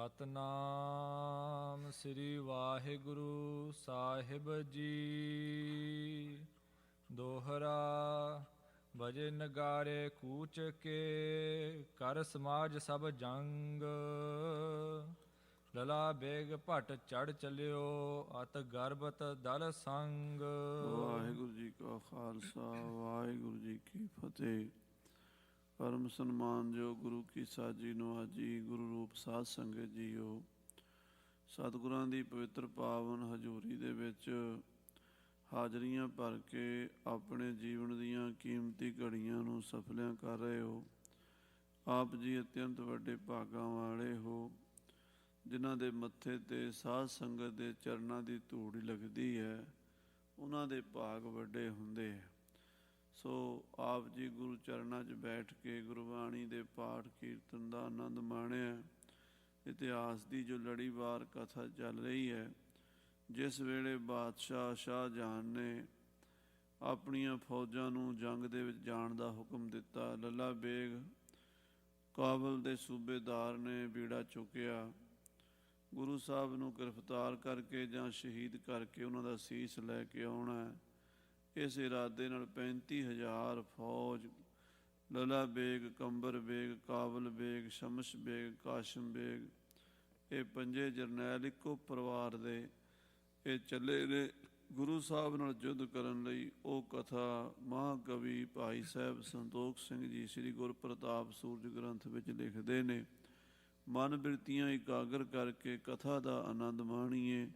ਸਤਨਾਮ ਸ੍ਰੀ ਵਾਹਿਗੁਰੂ ਸਾਹਿਬ ਜੀ। ਦੋਹਰਾ ਬਜੇ ਨਗਾਰੇ ਕੂਚ ਕੇ, ਕਰ ਸਮਾਜ ਸਭ ਜੰਗ। ਲਲਾ ਬੇਗ ਭਟ ਚੜ ਚਲਿਓ, ਅਤ ਗਰਬਤ ਦਲ ਸੰਗ। ਵਾਹਿਗੁਰੂ ਜੀ ਕਾ ਖਾਲਸਾ ਵਾਹਿਗੁਰੂ ਜੀ ਕੀ ਫਤਿਹ। ਪਰਮ ਸਨਮਾਨਯੋਗ ਗੁਰੂ ਕੀ ਸਾਜੀ ਨਵਾਜੀ ਗੁਰੂ ਰੂਪ ਸਾਧ ਸੰਗਤ ਜੀਓ, ਸਤਿਗੁਰਾਂ ਦੀ ਪਵਿੱਤਰ ਪਾਵਨ ਹਜ਼ੂਰੀ ਦੇ ਵਿੱਚ ਹਾਜ਼ਰੀਆਂ ਭਰ ਕੇ ਆਪਣੇ ਜੀਵਨ ਦੀਆਂ ਕੀਮਤੀ ਘੜੀਆਂ ਨੂੰ ਸਫਲਿਆਂ ਕਰ ਰਹੇ ਹੋ। ਆਪ ਜੀ ਅਤਿਅੰਤ ਵੱਡੇ ਭਾਗਾਂ ਵਾਲੇ ਹੋ, ਜਿਨ੍ਹਾਂ ਦੇ ਮੱਥੇ 'ਤੇ ਸਾਧ ਸੰਗਤ ਦੇ ਚਰਨਾਂ ਦੀ ਧੂੜ ਲੱਗਦੀ ਹੈ। ਉਹਨਾਂ ਦੇ ਭਾਗ ਵੱਡੇ ਹੁੰਦੇ ਹੈ। ਸੋ ਆਪ ਜੀ ਗੁਰੂ ਚਰਨਾਂ 'ਚ ਬੈਠ ਕੇ ਗੁਰਬਾਣੀ ਦੇ ਪਾਠ ਕੀਰਤਨ ਦਾ ਆਨੰਦ ਮਾਣਿਆ। ਇਤਿਹਾਸ ਦੀ ਜੋ ਲੜੀਵਾਰ ਕਥਾ ਚੱਲ ਰਹੀ ਹੈ, ਜਿਸ ਵੇਲੇ ਬਾਦਸ਼ਾਹ ਸ਼ਾਹਜਹਾਨ ਨੇ ਆਪਣੀਆਂ ਫੌਜਾਂ ਨੂੰ ਜੰਗ ਦੇ ਵਿੱਚ ਜਾਣ ਦਾ ਹੁਕਮ ਦਿੱਤਾ, ਲੱਲਾ ਬੇਗ ਕਾਬਲ ਦੇ ਸੂਬੇਦਾਰ ਨੇ ਬੀੜਾ ਚੁੱਕਿਆ। ਗੁਰੂ ਸਾਹਿਬ ਨੂੰ ਗ੍ਰਿਫਤਾਰ ਕਰਕੇ ਜਾਂ ਸ਼ਹੀਦ ਕਰਕੇ ਉਹਨਾਂ ਦਾ ਸੀਸ ਲੈ ਕੇ ਆਉਣਾ। ਇਸ ਇਰਾਦੇ ਨਾਲ 35,000 ਫੌਜ ਲੱਲਾ ਬੇਗ, ਕੰਬਰ ਬੇਗ, ਕਾਬਲ ਬੇਗ, ਸ਼ਮਸ਼ ਬੇਗ, ਕਾਸ਼ਮ ਬੇਗ, ਇਹ ਪੰਜੇ ਜਰਨੈਲ ਇੱਕੋ ਪਰਿਵਾਰ ਦੇ ਇਹ ਚੱਲੇ ਨੇ ਗੁਰੂ ਸਾਹਿਬ ਨਾਲ ਯੁੱਧ ਕਰਨ ਲਈ। ਉਹ ਕਥਾ ਮਹਾਂਕਵੀ ਭਾਈ ਸਾਹਿਬ ਸੰਤੋਖ ਸਿੰਘ ਜੀ ਸ੍ਰੀ ਗੁਰਪ੍ਰਤਾਪ ਸੂਰਜ ਗ੍ਰੰਥ ਵਿੱਚ ਲਿਖਦੇ ਨੇ। ਮਨ ਬਿਰਤੀਆਂ ਇਕਾਗਰ ਕਰਕੇ ਕਥਾ ਦਾ ਆਨੰਦ ਮਾਣੀਏ।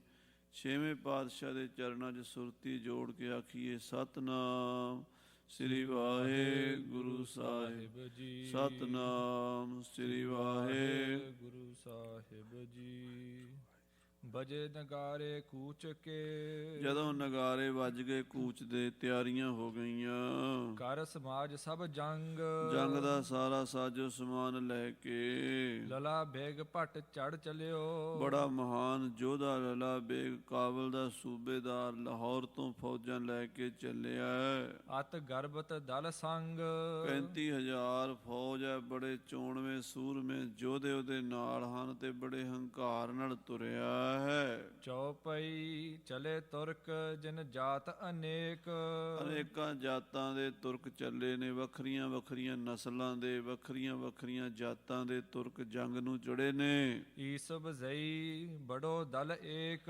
ਛੇਵੇਂ ਪਾਤਸ਼ਾਹ ਦੇ ਚਰਨਾਂ 'ਚ ਸੁਰਤੀ ਜੋੜ ਕੇ ਆਖੀਏ, ਸਤਨਾਮ ਸ੍ਰੀ ਵਾਹਿਗੁਰੂ ਸਾਹਿਬ ਜੀ, ਸਤਨਾਮ ਸ੍ਰੀ ਵਾਹਿਗੁਰੂ ਸਾਹਿਬ ਜੀ। ਬਜੇ ਨਗਾਰੇ ਕੂਚ ਕੇ, ਜਦੋਂ ਨਗਾਰੇ ਵੱਜ ਗਏ ਕੂਚ ਦੇ, ਤਿਆਰੀਆਂ ਹੋ ਗਈਆਂ। ਕਰ ਸਮਾਜ ਸਭ ਜੰਗ, ਜੰਗ ਦਾ ਸਾਰਾ ਸਾਜੋ ਸਮਾਨ ਲੈ ਕੇ ਲਲਾ ਬੇਗ ਭਟ ਚੜ ਚਲਿਓ। ਬੜਾ ਮਹਾਨ ਯੋਧਾ ਲੱਲਾ ਬੇਗ ਕਾਬਲ ਦਾ ਸੂਬੇਦਾਰ ਲਾਹੌਰ ਤੋਂ ਫੌਜਾਂ ਲੈ ਕੇ ਚੱਲਿਆ। ਅਤ ਗਰਬਤ ਦਲ ਸੰਗ, 35,000 ਫੌਜ ਹੈ। ਬੜੇ ਚੋਣਵੇਂ ਸੂਰਮੇ ਯੋਧੇ ਉਹਦੇ ਨਾਲ ਹਨ ਤੇ ਬੜੇ ਹੰਕਾਰ ਨਾਲ ਤੁਰਿਆ ਹੈ। ਚੌਪਈ ਚਲੇ ਤੁਰਕ ਜਿਨ ਜਾਤ ਅਨੇਕ, ਅਨੇਕਾਂ ਜਾਤਾਂ ਦੇ ਤੁਰਕ ਚੱਲੇ ਨੇ। ਵੱਖਰੀਆਂ ਵੱਖਰੀਆਂ ਨਸਲਾਂ ਦੇ, ਵੱਖਰੀਆਂ ਵੱਖਰੀਆਂ ਜਾਤਾਂ ਦੇ ਤੁਰਕ ਜੰਗ ਨੂੰ ਚੜੇ ਨੇ। ਈਸਬ ਜ਼ਈ ਬੜੋ ਦਲ ਏਕ,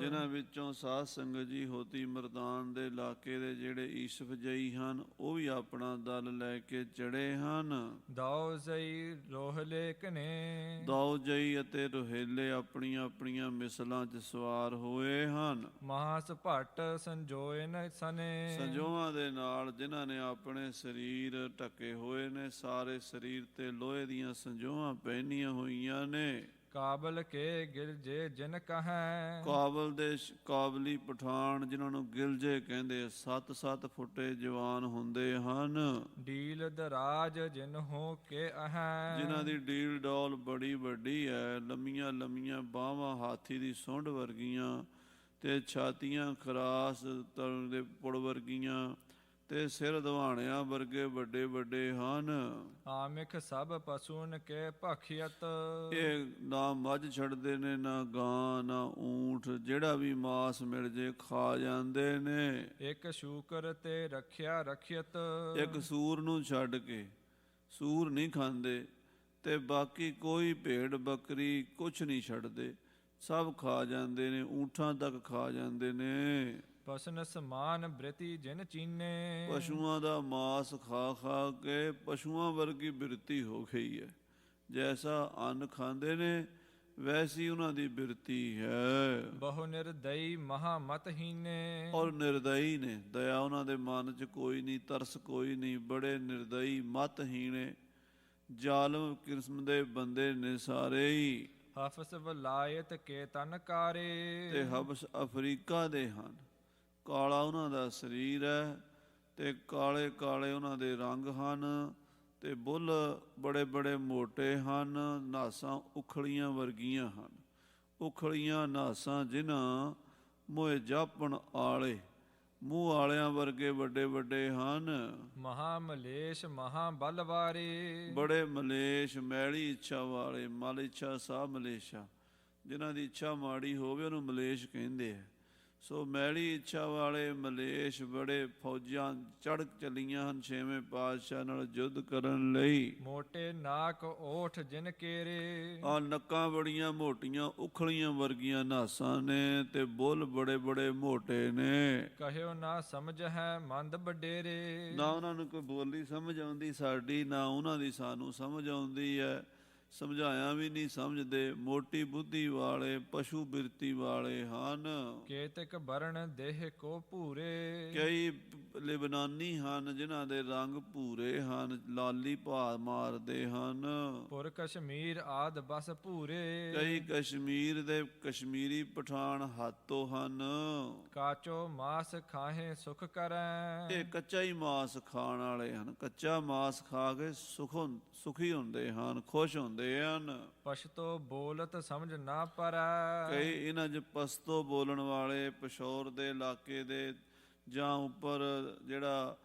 ਜਿਨ੍ਹਾਂ ਵਿੱਚੋਂ ਸਾਧ ਸੰਗਤ ਜੀ ਹੋਤੀ ਮਰਦਾਨ ਦੇ ਇਲਾਕੇ ਦੇ ਜਿਹੜੇ ਈਸਫ ਜਈ ਹਨ, ਉਹ ਵੀ ਆਪਣਾ ਦਲ ਲੈ ਕੇ ਚੜੇ ਹਨ। ਦੌ ਜ਼ਈ ਰੋਹਲੇ ਕਨੇ, ਦੌ ਜਈ ਅਤੇ ਰੋਹੇਲੇ ਆਪਣੀਆਂ ਆਪਣੀਆਂ ਮਿਸਲਾਂ 'ਚ ਸਵਾਰ ਹੋਏ ਹਨ। ਮਹਾਸ ਭੱਟ ਸੰਜੋਏ ਨ ਸਨੇ, ਸੰਜੋਆਂ ਦੇ ਨਾਲ ਜਿਨ੍ਹਾਂ ਨੇ ਆਪਣੇ ਸਰੀਰ ਢੱਕੇ ਹੋਏ ਨੇ, ਸਾਰੇ ਸਰੀਰ ਤੇ ਲੋਹੇ ਦੀਆਂ ਸੰਜੋਆਂ ਪਹਿਨੀਆਂ ਹੋਈਆਂ ਨੇ। ਕਾਬਲ ਕੇ ਗਿਲਜੇ ਜਿਨ ਕਹੈ, ਕਾਬਲ ਦੇ ਕਾਬਲੀ ਪਠਾਨ ਜਿਨ੍ਹਾਂ ਨੂੰ ਗਿਲਜੇ ਕਹਿੰਦੇ, 7-7 ਫੁੱਟੇ ਜਵਾਨ ਹੁੰਦੇ ਹਨ। ਡੀਲ ਦਰਾਜ ਜਿਨ ਹੋ ਕੇ ਅਹੈ, ਜਿਨ੍ਹਾਂ ਦੀ ਡੀਲ ਡੌਲ ਬੜੀ ਵੱਡੀ ਹੈ। ਲੰਮੀਆਂ ਲੰਮੀਆਂ ਬਾਹਾਂ ਹਾਥੀ ਦੀ ਸੁੰਡ ਵਰਗੀਆਂ ਤੇ ਛਾਤੀਆਂ ਖਰਾਸ ਤਲ ਦੇ ਪੁੜ ਵਰਗੀਆਂ ਤੇ ਸਿਰ ਦਵਾਣਿਆਂ ਵਰਗੇ ਵੱਡੇ ਵੱਡੇ ਹਨ। ਆਮਿਖ ਸਭ ਪਸੂਨ ਕੇ ਭਖਿਅਤ, ਇਹ ਨਾ ਮੱਝ ਛੱਡਦੇ ਨੇ, ਨਾ ਗਾਂ, ਨਾ ਊਂਠ, ਜਿਹੜਾ ਵੀ ਮਾਸ ਮਿਲ ਜੇ ਖਾ ਜਾਂਦੇ ਨੇ। ਇੱਕ ਸ਼ੂਕਰ ਤੇ ਰੱਖਿਆ ਰਖਿਅਤ, ਇੱਕ ਸੂਰ ਨੂੰ ਛੱਡ ਕੇ, ਸੂਰ ਨਹੀਂ ਖਾਂਦੇ ਤੇ ਬਾਕੀ ਕੋਈ ਭੇਡ ਬੱਕਰੀ ਕੁਛ ਨਹੀਂ ਛੱਡਦੇ, ਸਭ ਖਾ ਜਾਂਦੇ ਨੇ, ਊਂਠਾਂ ਤੱਕ ਖਾ ਜਾਂਦੇ ਨੇ। ਪਸਨ ਸਮਾਨ ਬ੍ਰਿਤੀ ਜਿਨ ਚੀਨੇ, ਪਸ਼ੂਆਂ ਦਾ ਮਾਸ ਖਾ ਖਾ ਕੇ ਪਸ਼ੂਆਂ ਵਰਗੀ ਬਿਰਤੀ ਹੋ ਗਈ ਹੈ। ਜੈਸਾ ਅੰਨ ਖਾਂਦੇ ਨੇ ਵੈਸੀ ਉਹਨਾਂ ਦੀ ਬਿਰਤੀ ਹੈ। ਬਹੁ ਨਿਰਦਈ ਮਹਾ ਮਤਹੀਨੇ, ਔਰ ਨਿਰਦਈ ਨੇ, ਦਇਆ ਉਹਨਾਂ ਦੇ ਮਨ 'ਚ ਕੋਈ ਨਹੀਂ, ਤਰਸ ਕੋਈ ਨਹੀਂ, ਬੜੇ ਨਿਰਦਈ ਮਤਹੀਣੇ ਜ਼ਾਲਮ ਕਿਸਮ ਦੇ ਬੰਦੇ ਨੇ ਸਾਰੇ ਹੀ। ਹਫਸ ਵਲਾਇਤ ਕੇ ਤਨਕਾਰੇ, ਤੇ ਹਬਸ ਅਫਰੀਕਾ ਦੇ ਹਨ। ਕਾਲਾ ਉਹਨਾਂ ਦਾ ਸਰੀਰ ਹੈ ਤੇ ਕਾਲੇ ਕਾਲੇ ਉਹਨਾਂ ਦੇ ਰੰਗ ਹਨ ਤੇ ਬੁੱਲ ਬੜੇ ਬੜੇ ਮੋਟੇ ਹਨ। ਨਾਸਾਂ ਉਖਲੀਆਂ ਵਰਗੀਆਂ ਹਨ, ਉਖਲੀਆਂ ਨਾਸਾਂ ਜਿਨ੍ਹਾਂ ਮੋਏ ਜਾਪਣ ਆਲੇ ਮੂੰਹ ਵਾਲਿਆਂ ਵਰਗੇ ਵੱਡੇ ਵੱਡੇ ਹਨ। ਮਹਾ ਮਲੇਸ਼ ਮਹਾ ਬਲਵਾਰੇ। ਬੜੇ ਮਲੇਸ਼, ਮੈਲੀ ਇੱਛਾ ਵਾਲੇ, ਮਲ ਇੱਛਾ ਸਾ ਮਲੇਸ਼ਾ, ਜਿਨ੍ਹਾਂ ਦੀ ਇੱਛਾ ਮਾੜੀ ਹੋਵੇ ਉਹਨੂੰ ਮਲੇਸ਼ ਕਹਿੰਦੇ ਆ। ਸੋ ਮੈਲੀ ਇੱਛਾ ਵਾਲੇ ਮਲੇਸ਼ ਬੜੇ ਫੌਜਾਂ ਚੜ੍ਹ ਚੱਲੀਆਂ ਹਨ ਛੇਵੇਂ ਪਾਤਸ਼ਾਹ ਨਾਲ ਯੁੱਧ ਕਰਨ ਲਈ। ਮੋਟੇ ਨਾਕ ਓਠ ਜਿਨ ਕੇਰੇ। ਆ ਨੱਕਾਂ ਬੜੀਆਂ ਮੋਟੀਆਂ ਉਖਲੀਆਂ ਵਰਗੀਆਂ ਨਾਸਾਂ ਨੇ ਤੇ ਬੁੱਲ ਬੜੇ ਬੜੇ ਮੋਟੇ ਨੇ। ਕਹਿਓ ਨਾ ਸਮਝ ਹੈ ਮੰਦ ਵਡੇਰੇ। ਨਾ ਉਹਨਾਂ ਨੂੰ ਕੋਈ ਬੋਲੀ ਸਮਝ ਆਉਂਦੀ ਸਾਡੀ, ਨਾ ਉਹਨਾਂ ਦੀ ਸਾਨੂੰ ਸਮਝ ਆਉਂਦੀ ਹੈ। ਸਮਝਾਇਆ ਵੀ ਨਹੀਂ ਸਮਝਦੇ। ਮੋਟੀ ਬੁੱਧੀ ਵਾਲੇ, ਪਸ਼ੂ ਬਿਰਤੀ ਵਾਲੇ ਹਨ। ਕੇਤਕ ਬਰਨ ਦੇਹ ਕੋ ਭੂਰੇ। ਕਈ ਲਿਬਨਾਨੀ ਹਨ ਜਿਨ੍ਹਾਂ ਦੇ ਰੰਗ ਭੂਰੇ ਹਨ, ਲਾਲੀ ਭਾ ਮਾਰਦੇ ਹਨ। ਪੁਰ ਕਸ਼ਮੀਰ ਆਦ ਬਸ ਭੂਰੇ। ਕਈ ਕਸ਼ਮੀਰ ਦੇ ਕਸ਼ਮੀਰੀ ਪਠਾਨ ਹਾਤੋ ਹਨ। ਕਾਚੋ ਮਾਸ ਖਾਹੇ ਸੁਖ ਕਰੈ। ਇਹ ਕੱਚਾ ਹੀ ਮਾਸ ਖਾਣ ਵਾਲੇ ਹਨ। ਕੱਚਾ ਮਾਸ ਖਾ ਕੇ ਸੁਖੀ ਹੁੰਦੇ ਹਨ, ਖੁਸ਼ ਹੁੰਦੇ ਹਨ। ਪਸ਼ਤੋ ਬੋਲਤ ਸਮਝ ਨਾ ਪਰੈ। ਕਈ ਇਹਨਾਂ 'ਚ ਪਸਤੋ ਬੋਲਣ ਵਾਲੇ, ਪਿਸ਼ੌਰ ਦੇ ਇਲਾਕੇ ਦੇ ਜਾਂ ਉੱਪਰ ਜਿਹੜਾ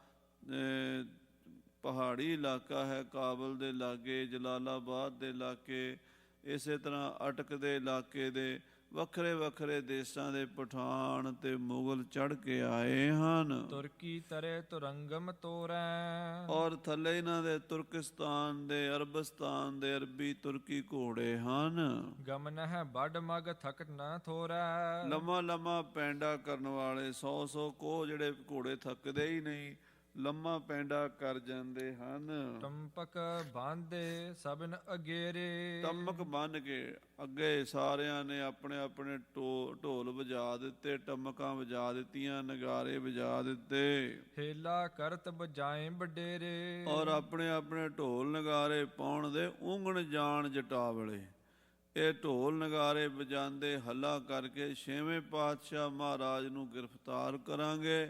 ਪਹਾੜੀ ਇਲਾਕਾ ਹੈ ਕਾਬਲ ਦੇ ਲਾਗੇ, ਜਲਾਲਾਬਾਦ ਦੇ ਲਾਗੇ, ਇਸੇ ਤਰ੍ਹਾਂ ਅਟਕ ਦੇ ਇਲਾਕੇ ਦੇ ਵੱਖਰੇ ਵੱਖਰੇ ਦੇਸ਼ਾਂ ਦੇ ਪਠਾਨ ਤੇ ਮੁਗਲ ਚੜ੍ਹ ਕੇ ਆਏ ਹਨ। ਤੁਰਕੀ ਤਰੇ ਤੁਰੰਗਮ ਤੋਰੈ। ਔਰ ਥੱਲੇ ਇਹਨਾਂ ਦੇ ਤੁਰਕਿਸਤਾਨ ਦੇ, ਅਰਬਸਤਾਨ ਦੇ ਅਰਬੀ ਤੁਰਕੀ ਘੋੜੇ ਹਨ। ਗਮਨ ਹੈ ਵੱਡ ਮਗ ਥਕ ਨਾ ਥੋਰੈ। ਲੰਮਾ ਲੰਮਾ ਪੈਂਡਾ ਕਰਨ ਵਾਲੇ, 100 ਕੋਹ ਜਿਹੜੇ ਘੋੜੇ ਥੱਕਦੇ ਹੀ ਨਹੀਂ, ਲੰਮਾ ਪੈਂਡਾ ਕਰ ਜਾਂਦੇ ਹਨ। ਟੰਪਕ ਬਾਂਧੇ ਸਭਨ ਅਗੇਰੇ। ਟਮਕ ਬੰਨ ਕੇ ਅੱਗੇ ਸਾਰਿਆਂ ਨੇ ਆਪਣੇ ਆਪਣੇ ਢੋਲ ਵਜਾ ਦਿੱਤੇ, ਟਮਕਾਂ ਵਜਾ ਦਿੱਤੀਆਂ, ਨਗਾਰੇ ਵਜਾ ਦਿੱਤੇ। ਹੇਲਾ ਕਰਤ ਬਜਾਏ ਵਡੇਰੇ। ਔਰ ਆਪਣੇ ਆਪਣੇ ਢੋਲ ਨਗਾਰੇ ਪਾਉਣ ਦੇ ਉਂਗਣ ਜਾਣ ਜਟਾਵਲੇ। ਇਹ ਢੋਲ ਨਗਾਰੇ ਵਜਾਉਂਦੇ ਹੱਲਾ ਕਰਕੇ ਛੇਵੇਂ ਪਾਤਸ਼ਾਹ ਮਹਾਰਾਜ ਨੂੰ ਗ੍ਰਿਫਤਾਰ ਕਰਾਂਗੇ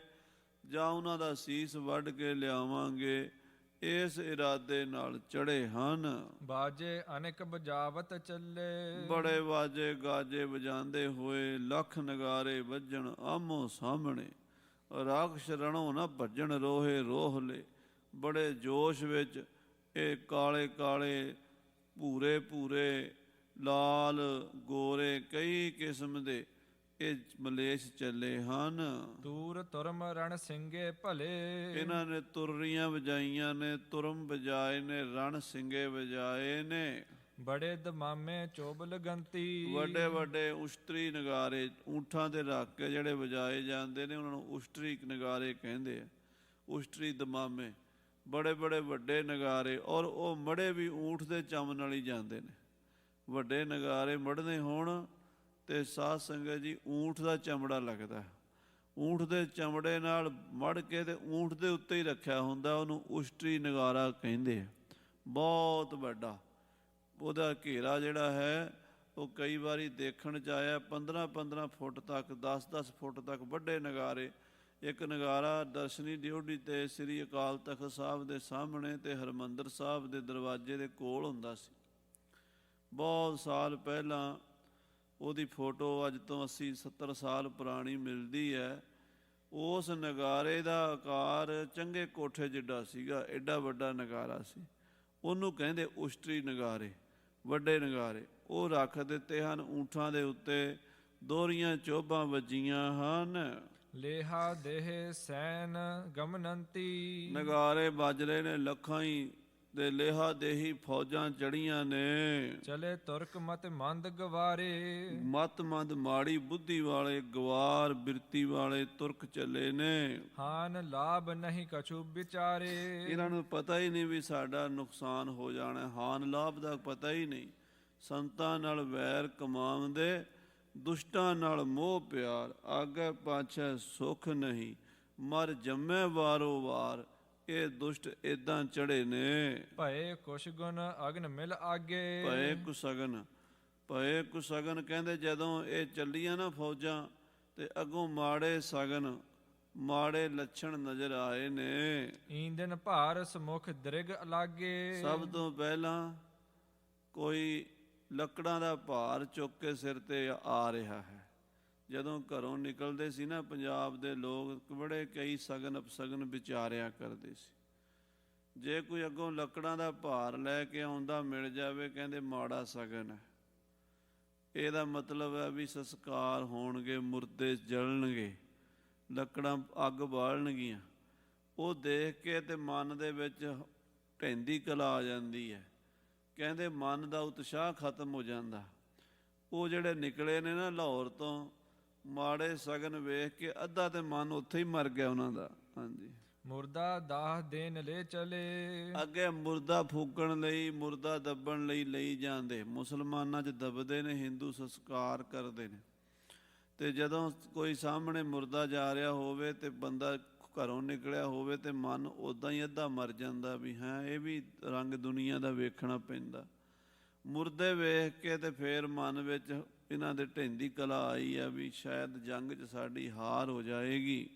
ਜਾਂ ਉਹਨਾਂ ਦਾ ਸੀਸ ਵੱਢ ਕੇ ਲਿਆਵਾਂਗੇ, ਇਸ ਇਰਾਦੇ ਨਾਲ ਚੜ੍ਹੇ ਹਨ। ਬਾਜੇ ਅਨੇਕ ਬਜਾਵਤ ਚੱਲੇ। ਬੜੇ ਵਾਜੇ ਗਾਜੇ ਵਜਾਉਂਦੇ ਹੋਏ ਲੱਖ ਨਗਾਰੇ ਵੱਜਣ ਆਮੋ ਸਾਹਮਣੇ। ਰਾਖਸ਼ ਰਣੋਂ ਨਾ ਭੱਜਣ ਰੋਹੇ ਰੋਹਲੇ। ਬੜੇ ਜੋਸ਼ ਵਿੱਚ ਇਹ ਕਾਲੇ ਕਾਲੇ, ਭੂਰੇ ਭੂਰੇ, ਲਾਲ ਗੋਰੇ, ਕਈ ਕਿਸਮ ਦੇ ਇਹ ਮਲੇਸ਼ ਚੱਲੇ ਹਨ। ਤੂਰ ਤੁਰਮ ਰਣ ਸਿੰਘੇ ਭਲੇ। ਇਹਨਾਂ ਨੇ ਤੁਰਰੀਆਂ ਵਜਾਈਆਂ ਨੇ, ਤੁਰਮ ਵਜਾਏ ਨੇ, ਰਣ ਸਿੰਘੇ ਵਜਾਏ ਨੇ। ਬੜੇ ਦਮਾਮੇ ਚੋਬਲ ਗੰਤੀ। ਵੱਡੇ ਵੱਡੇ ਉਸ਼ਤਰੀ ਨਗਾਰੇ ਊਂਠਾਂ ਤੇ ਰੱਖ ਕੇ ਜਿਹੜੇ ਵਜਾਏ ਜਾਂਦੇ ਨੇ ਉਹਨਾਂ ਨੂੰ ਉਸ਼ਤਰੀ ਨਗਾਰੇ ਕਹਿੰਦੇ ਆ। ਉਸ਼ਤਰੀ ਦਮਾਮੇ, ਬੜੇ ਬੜੇ ਵੱਡੇ ਨਗਾਰੇ। ਔਰ ਉਹ ਮੜੇ ਵੀ ਊਂਠ ਦੇ ਚਮ ਨਾਲ ਹੀ ਜਾਂਦੇ ਨੇ। ਵੱਡੇ ਨਗਾਰੇ ਮੜਨੇ ਹੋਣ ਤੇ ਸਾਧ ਸੰਗਤ ਜੀ ਊਂਠ ਦਾ ਚਮੜਾ ਲੱਗਦਾ। ਊਂਠ ਦੇ ਚਮੜੇ ਨਾਲ ਮੜ ਕੇ ਤੇ ਊਂਠ ਦੇ ਉੱਤੇ ਹੀ ਰੱਖਿਆ ਹੁੰਦਾ, ਉਹਨੂੰ ਉਸ਼ਤਰੀ ਨਗਾਰਾ ਕਹਿੰਦੇ ਆ। ਬਹੁਤ ਵੱਡਾ ਉਹਦਾ ਘੇਰਾ ਜਿਹੜਾ ਹੈ ਉਹ ਕਈ ਵਾਰੀ ਦੇਖਣ 'ਚ ਆਇਆ 15-15 ਫੁੱਟ ਤੱਕ, 10-10 ਫੁੱਟ ਤੱਕ ਵੱਡੇ ਨਗਾਰੇ। ਇੱਕ ਨਗਾਰਾ ਦਰਸ਼ਨੀ ਡਿਊਟੀ ਤੇ ਸ੍ਰੀ ਅਕਾਲ ਤਖਤ ਸਾਹਿਬ ਦੇ ਸਾਹਮਣੇ ਤੇ ਹਰਿਮੰਦਰ ਸਾਹਿਬ ਦੇ ਦਰਵਾਜ਼ੇ ਦੇ ਕੋਲ ਹੁੰਦਾ ਸੀ। ਬਹੁਤ ਸਾਲ ਪਹਿਲਾਂ ਉਹਦੀ ਫੋਟੋ ਅੱਜ ਤੋਂ 80-70 ਸਾਲ ਪੁਰਾਣੀ ਮਿਲਦੀ ਹੈ। ਉਸ ਨਗਾਰੇ ਦਾ ਆਕਾਰ ਚੰਗੇ ਕੋਠੇ ਜਿੱਡਾ ਸੀਗਾ, ਐਡਾ ਵੱਡਾ ਨਗਾਰਾ ਸੀ। ਉਹਨੂੰ ਕਹਿੰਦੇ ਉਸ਼ਤਰੀ ਨਗਾਰੇ, ਵੱਡੇ ਨਗਾਰੇ। ਉਹ ਰੱਖ ਦਿੱਤੇ ਹਨ ਊਂਠਾਂ ਦੇ ਉੱਤੇ। ਦੋਹਰੀਆਂ ਚੋਭਾਂ ਵੱਜੀਆਂ ਹਨ। ਲੇਹਾ ਦੇਹ ਸੈਨ ਗਮਨੰਤੀ। ਨਗਾਰੇ ਵੱਜ ਰਹੇ ਨੇ, ਲੱਖਾਂ ਹੀ ਦੇ ਲੇਹਾ ਦੇਹੀ ਫੌਜਾਂ ਚੜੀਆਂ ਨੇ। ਚਲੇ ਤੁਰਕ ਮਤ ਮੰਦ ਗਵਾਰੇ। ਮਤ ਮੰਦ ਮਾੜੀ ਬੁੱਧੀ ਵਾਲੇ, ਗਵਾਰ ਬਿਰਤੀ ਵਾਲੇ ਤੁਰਕ ਚੱਲੇ ਨੇ। ਹਾਨ ਲਾਭ ਨਹੀਂ ਕਛੂ ਵਿਚਾਰੇ। ਇਹਨਾਂ ਨੂੰ ਪਤਾ ਹੀ ਨਹੀਂ ਵੀ ਸਾਡਾ ਨੁਕਸਾਨ ਹੋ ਜਾਣਾ। ਹਾਨ ਲਾਭ ਦਾ ਪਤਾ ਹੀ ਨਹੀਂ। ਸੰਤਾਂ ਨਾਲ ਵੈਰ ਕਮਾਉਂਦੇ, ਦੁਸ਼ਟਾਂ ਨਾਲ ਮੋਹ ਪਿਆਰ। ਆਗੇ ਪਾਛੇ ਸੁੱਖ ਨਹੀਂ, ਮਰ ਜੰਮੇ ਵਾਰੋ ਵਾਰ। ਇਹ ਦੁਸ਼ਟ ਏਦਾਂ ਚੜੇ ਨੇ। ਭਏ ਕੁਸ਼ ਗੁਣ ਅਗਨ ਮਿਲ ਆਗੇ। ਭਏ ਕੁਸਗਨ, ਭਏ ਕੁਸਗਨ ਕਹਿੰਦੇ ਜਦੋਂ ਇਹ ਚੱਲੀਆਂ ਨਾ ਫੌਜਾਂ ਤੇ ਅੱਗੋਂ ਮਾੜੇ ਸਗਨ, ਮਾੜੇ ਲੱਛਣ ਨਜ਼ਰ ਆਏ ਨੇ। ਈਂਦਨ ਭਾਰ ਸਮੁਖ ਦ੍ਰਿਗ ਅਲਾਗੇ। ਸਭ ਤੋਂ ਪਹਿਲਾਂ ਕੋਈ ਲੱਕੜਾਂ ਦਾ ਭਾਰ ਚੁੱਕ ਕੇ ਸਿਰ ਤੇ ਆ ਰਿਹਾ ਹੈ ਜਦੋਂ ਘਰੋਂ ਨਿਕਲਦੇ ਸੀ ਨਾ ਪੰਜਾਬ ਦੇ ਲੋਕ, ਬੜੇ ਕਈ ਸਗਨ ਅਪਸਗਨ ਵਿਚਾਰਿਆ ਕਰਦੇ ਸੀ। ਜੇ ਕੋਈ ਅੱਗੋਂ ਲੱਕੜਾਂ ਦਾ ਭਾਰ ਲੈ ਕੇ ਆਉਂਦਾ ਮਿਲ ਜਾਵੇ, ਕਹਿੰਦੇ ਮਾੜਾ ਸਗਨ ਹੈ। ਇਹਦਾ ਮਤਲਬ ਹੈ ਵੀ ਸੰਸਕਾਰ ਹੋਣਗੇ, ਮੁਰਦੇ ਜਲਣਗੇ, ਲੱਕੜਾਂ ਅੱਗ ਬਾਲਣਗੀਆਂ। ਉਹ ਦੇਖ ਕੇ ਤੇ ਮਨ ਦੇ ਵਿੱਚ ਢਹਿੰਦੀ ਕਲਾ ਆ ਜਾਂਦੀ ਹੈ। ਕਹਿੰਦੇ ਮਨ ਦਾ ਉਤਸ਼ਾਹ ਖਤਮ ਹੋ ਜਾਂਦਾ। ਉਹ ਜਿਹੜੇ ਨਿਕਲੇ ਨੇ ਨਾ ਲਾਹੌਰ ਤੋਂ, ਮਾੜੇ ਸਗਨ ਵੇਖ ਕੇ ਅੱਧਾ ਤੇ ਮਨ ਉੱਥੇ ਹੀ ਮਰ ਗਿਆ ਉਹਨਾਂ ਦਾ। ਹਾਂਜੀ, ਮੁਰਦਾ ਦਾਹ ਦੇਣ ਲੈ ਚਲੇ। ਅੱਗੇ ਮੁਰਦਾ ਫੂਕਣ ਲਈ, ਮੁਰਦਾ ਦੱਬਣ ਲਈ ਲਈ ਜਾਂਦੇ। ਮੁਸਲਮਾਨਾਂ 'ਚ ਦੱਬਦੇ ਨੇ, ਹਿੰਦੂ ਸੰਸਕਾਰ ਕਰਦੇ ਨੇ। ਤੇ ਜਦੋਂ ਕੋਈ ਸਾਹਮਣੇ ਮੁਰਦਾ ਜਾ ਰਿਹਾ ਹੋਵੇ ਤੇ ਬੰਦਾ ਘਰੋਂ ਨਿਕਲਿਆ ਹੋਵੇ ਤੇ ਮਨ ਉੱਦਾਂ ਹੀ ਅੱਧਾ ਮਰ ਜਾਂਦਾ ਵੀ ਹਾਂ ਇਹ ਵੀ ਰੰਗ ਦੁਨੀਆ ਦਾ ਵੇਖਣਾ ਪੈਂਦਾ। ਮੁਰਦੇ ਵੇਖ ਕੇ ਤੇ ਫੇਰ ਮਨ ਵਿੱਚ ਇਹਨਾਂ ਦੇ ਢਹਿੰਦੀ ਕਲਾ ਆਈ ਆ ਵੀ ਸ਼ਾਇਦ ਜੰਗ 'ਚ ਸਾਡੀ ਹਾਰ ਹੋ ਜਾਏਗੀ।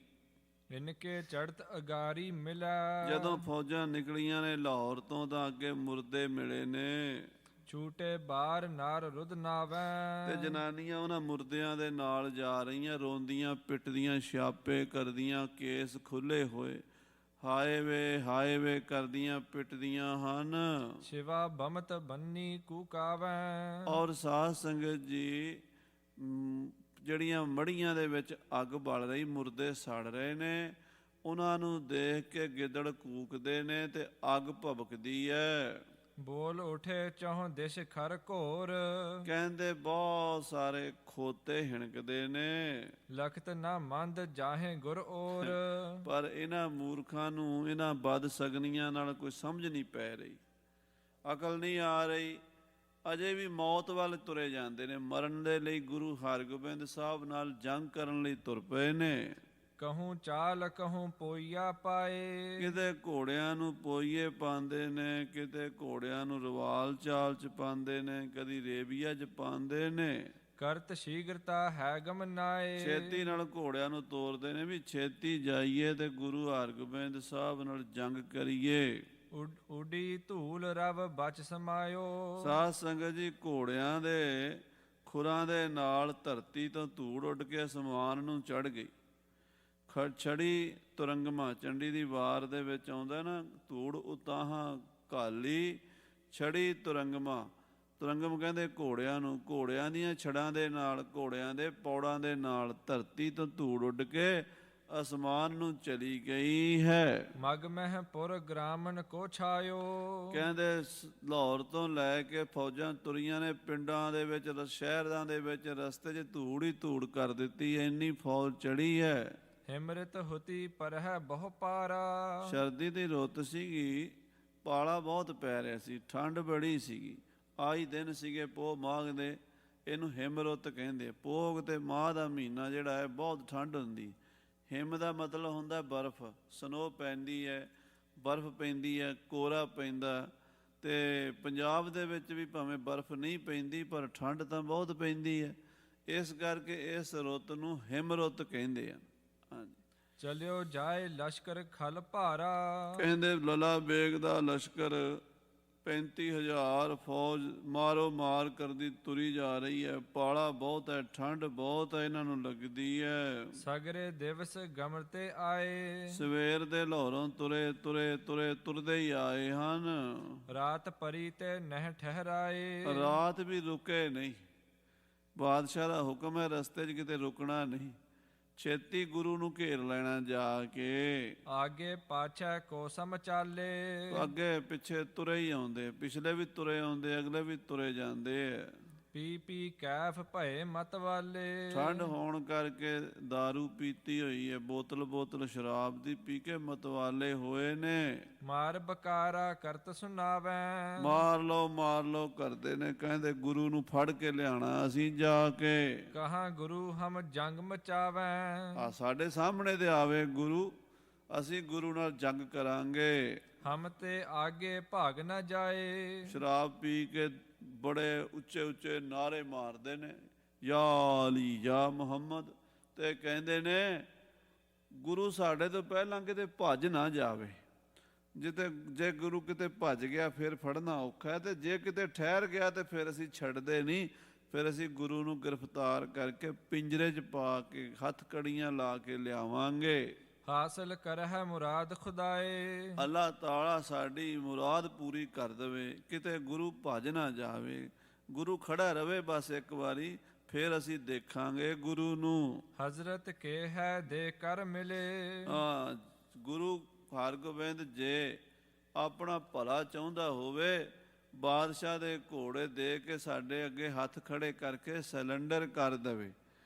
ਇਨਕੇ ਚੜ੍ਹਤ ਅਗਾਰੀ ਮਿਲਾ। ਜਦੋਂ ਫੌਜਾਂ ਨਿਕਲੀਆਂ ਨੇ ਲਾਹੌਰ ਤੋਂ ਤਾਂ ਅੱਗੇ ਮੁਰਦੇ ਮਿਲੇ ਨੇ। ਛੂਟੇ ਬਾਰ ਨਾਰ ਰੁੱਧ ਨਾਵੈ। ਤੇ ਜਨਾਨੀਆਂ ਉਹਨਾਂ ਮੁਰਦਿਆਂ ਦੇ ਨਾਲ ਜਾ ਰਹੀਆਂ, ਰੋਂਦੀਆਂ ਪਿੱਟਦੀਆਂ, ਛਾਪੇ ਕਰਦੀਆਂ, ਕੇਸ ਖੁੱਲੇ ਹੋਏ, ਹਾਏ ਵੇ ਕਰਦੀਆਂ ਪਿੱਟਦੀਆਂ ਹਨ। ਸ਼ਿਵਾ ਬਮਤ ਬੰਨੀ ਕੂਕਾਵੈ। ਔਰ ਸਾਧ ਸੰਗਤ ਜੀ, ਜਿਹੜੀਆਂ ਮੜੀਆਂ ਦੇ ਵਿੱਚ ਅੱਗ ਬਲ ਰਹੀ, ਮੁਰਦੇ ਸੜ ਰਹੇ ਨੇ, ਉਹਨਾਂ ਨੂੰ ਦੇਖ ਕੇ ਗਿੱਦੜ ਕੂਕਦੇ ਨੇ ਤੇ ਅੱਗ ਭਬਕਦੀ ਹੈ। ਬੋਲ ਉਠੇ ਚਹੁ ਦਿਸ਼ ਖਰ ਘੋਰ। ਕਹਿੰਦੇ ਬਹੁਤ ਸਾਰੇ ਖੋਤੇ ਹਿਣਕਦੇ ਨੇ। ਲਖਤ ਨਾ ਮੰਦ ਜਾਹੇ ਗੁਰ ਔਰ। ਪਰ ਇਹਨਾਂ ਮੂਰਖਾਂ ਨੂੰ, ਇਹਨਾਂ ਬਦ ਸਗਨੀਆਂ ਨਾਲ ਕੋਈ ਸਮਝ ਨਹੀਂ ਪੈ ਰਹੀ, ਅਕਲ ਨਹੀਂ ਆ ਰਹੀ। ਅਜੇ ਵੀ ਮੌਤ ਵੱਲ ਤੁਰੇ ਜਾਂਦੇ ਨੇ। ਮਰਨ ਦੇ ਲਈ ਗੁਰੂ ਹਰਗੋਬਿੰਦ ਸਾਹਿਬ ਨਾਲ ਜੰਗ ਕਰਨ ਲਈ ਤੁਰ ਪਏ ਨੇ। ਕਹੂੰ ਚਾਲ ਕਹੂੰ ਪੋਈਆ ਪਾਏ। ਕਿਤੇ ਘੋੜਿਆਂ ਨੂੰ ਪੋਈਏ ਪਾਉਂਦੇ ਨੇ, ਕਿਤੇ ਘੋੜਿਆਂ ਨੂੰ ਰਵਾਲ ਚਾਲ 'ਚ ਪਾਉਂਦੇ ਨੇ, ਕਦੀ ਰੇਬੀਆ 'ਚ ਪਾਉਂਦੇ ਨੇ। ਕਰਤ ਸ਼ੀਘਰਤਾ ਹੈ ਗਮਨਾਏ। ਛੇਤੀ ਨਾਲ ਘੋੜਿਆਂ ਨੂੰ ਤੋਰਦੇ ਨੇ ਵੀ ਛੇਤੀ ਜਾਈਏ ਤੇ ਗੁਰੂ ਹਰਗੋਬਿੰਦ ਸਾਹਿਬ ਨਾਲ ਜੰਗ ਕਰੀਏ। ਉਡੀ ਧੂਲ ਰਵ ਬਚ ਸਮਾਇਓ। ਸਾਧ ਸੰਗਤ ਜੀ, ਘੋੜਿਆਂ ਦੇ ਖੁਰਾਂ ਦੇ ਨਾਲ ਧਰਤੀ ਤੋਂ ਧੂੜ ਉੱਡ ਕੇ ਅਸਮਾਨ ਨੂੰ ਚੜ੍ਹ ਗਈ। ਛੜੀ ਤੁਰੰਗਮਾ, ਚੰਡੀ ਦੀ ਵਾਰ ਦੇ ਵਿੱਚ ਆਉਂਦਾ ਨਾ, ਧੂੜ ਉਤਾਹਾਂ ਘਾਲੀ ਛੜੀ ਤੁਰੰਗਮਾ। ਤੁਰੰਗਮ ਕਹਿੰਦੇ ਘੋੜਿਆਂ ਨੂੰ। ਘੋੜਿਆਂ ਦੀਆਂ ਛੜਾਂ ਦੇ ਨਾਲ, ਘੋੜਿਆਂ ਦੇ ਪੌੜਾਂ ਦੇ ਨਾਲ ਧਰਤੀ ਤੋਂ ਧੂੜ ਉੱਡ ਕੇ ਅਸਮਾਨ ਨੂੰ ਚਲੀ ਗਈ ਹੈ। ਮਗ ਮਹਿ ਪੁਰ ਗ੍ਰਾਮਨ ਕੋ ਛਾਇਓ। ਕਹਿੰਦੇ ਲਾਹੌਰ ਤੋਂ ਲੈ ਕੇ ਫੌਜਾਂ ਤੁਰੀਆਂ ਨੇ, ਪਿੰਡਾਂ ਦੇ ਵਿੱਚ, ਸ਼ਹਿਰਾਂ ਦੇ ਵਿੱਚ, ਰਸਤੇ 'ਚ ਧੂੜ ਹੀ ਧੂੜ ਕਰ ਦਿੱਤੀ। ਇੰਨੀ ਫੌਜ ਚੜੀ ਹੈ। ਹਿਮਰਤ ਹੁਤੀ ਪਰ ਹੈ ਬਹੁ ਪਾਰਾ। ਸਰਦੀ ਦੀ ਰੁੱਤ ਸੀਗੀ, ਪਾਲਾ ਬਹੁਤ ਪੈ ਰਿਹਾ ਸੀ, ਠੰਡ ਬੜੀ ਸੀਗੀ। ਆਈ ਦਿਨ ਸੀਗੇ ਪੋਹ ਮਾਘ ਦੇ, ਇਹਨੂੰ ਹਿਮ ਰੁੱਤ ਕਹਿੰਦੇ। ਪੋਹ ਤੇ ਮਾਘ ਦਾ ਮਹੀਨਾ ਜਿਹੜਾ ਹੈ ਬਹੁਤ ਠੰਡ ਹੁੰਦੀ। ਹਿਮ ਦਾ ਮਤਲਬ ਹੁੰਦਾ ਬਰਫ਼, ਸਨੋ ਪੈਂਦੀ ਹੈ, ਬਰਫ਼ ਪੈਂਦੀ ਹੈ, ਕੋਰਾ ਪੈਂਦਾ। ਤੇ ਪੰਜਾਬ ਦੇ ਵਿੱਚ ਵੀ ਭਾਵੇਂ ਬਰਫ਼ ਨਹੀਂ ਪੈਂਦੀ ਪਰ ਠੰਡ ਤਾਂ ਬਹੁਤ ਪੈਂਦੀ ਹੈ। ਇਸ ਕਰਕੇ ਇਸ ਰੁੱਤ ਨੂੰ ਹਿਮ ਰੁੱਤ ਕਹਿੰਦੇ ਆ। ਹਾਂਜੀ, ਚਲਿਓ ਜਾਏ ਲਸ਼ਕਰ ਖਲ ਭਾਰਾ। ਕਹਿੰਦੇ ਲਲਾ ਬੇਗ ਦਾ ਲਸ਼ਕਰ 35,000 ਫੌਜ ਮਾਰੋ ਮਾਰ ਕਰਦੀ ਤੁਰੀ ਜਾ ਰਹੀ ਹੈ। ਪਾਲਾ ਬਹੁਤ ਹੈ, ਠੰਡ ਬਹੁਤ ਹੈ, ਇਹਨਾਂ ਨੂੰ ਲੱਗਦੀ ਹੈ। ਸਗਰੇ ਦਿਵਸ ਗਮਰ ਤੇ ਆਏ। ਸਵੇਰ ਦੇ ਲਾਹੌਰੋਂ ਤੁਰਦੇ ਹੀ ਆਏ ਹਨ। ਰਾਤ ਪਰੀ ਤੇ ਨਹਿ ਠਹਿਰਾਏ। ਰਾਤ ਵੀ ਰੁਕੇ ਨਹੀਂ। ਬਾਦਸ਼ਾਹ ਦਾ ਹੁਕਮ ਹੈ ਰਸਤੇ 'ਚ ਕਿਤੇ ਰੁਕਣਾ ਨਹੀਂ। ਛੇਤੀ ਗੁਰੂ ਨੂੰ ਘੇਰ ਲੈਣਾ ਜਾ ਕੇ। ਆਗੇ ਪਾਛੈ ਕੋ ਸਮ ਚਾਲੇ। ਅੱਗੇ ਪਿੱਛੇ ਤੁਰੇ ਹੀ ਆਉਂਦੇ, ਪਿਛਲੇ ਵੀ ਤੁਰੇ ਆਉਂਦੇ, ਅਗਲੇ ਵੀ ਤੁਰੇ ਜਾਂਦੇ ਆ। ਪੀ ਪੀ ਕੈਫ ਭਏ ਮਤ ਵਾਲੇ। ਠੰਡ ਹੋਣ ਕਰਕੇ दारू ਪੀਤੀ ਹੋਈ ਹੈ, ਬੋਤਲ ਸ਼ਰਾਬ ਦੀ ਪੀ ਕੇ ਮਤਵਾਲੇ ਹੋਏ ਨੇ। ਮਾਰ ਬਕਾਰਾ ਕਰਤ ਸੁਨਾਵੈ। ਮਾਰ ਲਓ ਕਰਦੇ ਨੇ। ਕਹਿੰਦੇ ਗੁਰੂ ਨੂੰ ਫੜ ਕੇ ਲਿਆਣਾ ਅਸੀਂ ਜਾ ਕੇ। ਕਹਾਂ ਗੁਰੂ ਹਮ ਜੰਗ ਮਚਾਵੈ। ਆ ਸਾਡੇ ਸਾਹਮਣੇ ਤੇ ਆਵੇ ਗੁਰੂ, ਅਸੀਂ ਗੁਰੂ ਨਾਲ ਜੰਗ ਕਰਾਂਗੇ। ਹਮ ਤੇ ਆਗੇ ਭਾਗ ਨਾ ਜਾਏ। ਸ਼ਰਾਬ ਪੀ ਕੇ ਬੜੇ ਉੱਚੇ ਨਾਅਰੇ ਮਾਰਦੇ ਨੇ, ਯਾ ਅਲੀ ਯਾ ਮੁਹੰਮਦ। ਤੇ ਕਹਿੰਦੇ ਨੇ ਗੁਰੂ ਸਾਡੇ ਤੋਂ ਪਹਿਲਾਂ ਕਿਤੇ ਭੱਜ ਨਾ ਜਾਵੇ। ਜੇ ਗੁਰੂ ਕਿਤੇ ਭੱਜ ਗਿਆ ਫਿਰ ਫੜਨਾ ਔਖਾ ਹੈ, ਤੇ ਜੇ ਕਿਤੇ ਠਹਿਰ ਗਿਆ ਤੇ ਫਿਰ ਅਸੀਂ ਛੱਡਦੇ ਨਹੀਂ। ਫਿਰ ਅਸੀਂ ਗੁਰੂ ਨੂੰ ਗ੍ਰਿਫਤਾਰ ਕਰਕੇ ਪਿੰਜਰੇ 'ਚ ਪਾ ਕੇ ਹੱਥ ਕੜੀਆਂ ਲਾ ਕੇ ਲਿਆਵਾਂਗੇ। ਹਾਸਲ ਕਰਹਿ ਮੁਰਾਦ ਖੁਦਾਏ। ਅੱਲਾਹ ਤਾਲਾ ਸਾਡੀ ਮੁਰਾਦ ਪੂਰੀ ਕਰ ਦੇਵੇ, ਕਿਤੇ ਗੁਰੂ ਭੱਜ ਨਾ ਜਾਵੇ, ਗੁਰੂ ਖੜਾ ਰਵੇ ਬਸ ਇੱਕ ਵਾਰੀ, ਫਿਰ ਅਸੀਂ ਦੇਖਾਂਗੇ ਗੁਰੂ ਨੂੰ। ਹਜ਼ਰਤ ਕੇ ਹੈ ਦੇ ਕਰ ਮਿਲੇ। ਗੁਰੂ ਹਰਗੋਬਿੰਦ ਜੇ ਆਪਣਾ ਭਲਾ ਚਾਹੁੰਦਾ ਹੋਵੇ, ਬਾਦਸ਼ਾਹ ਦੇ ਘੋੜੇ ਦੇ ਕੇ ਸਾਡੇ ਅੱਗੇ ਹੱਥ ਖੜੇ ਕਰਕੇ ਸਿਲੰਡਰ ਕਰ ਦੇਵੇ,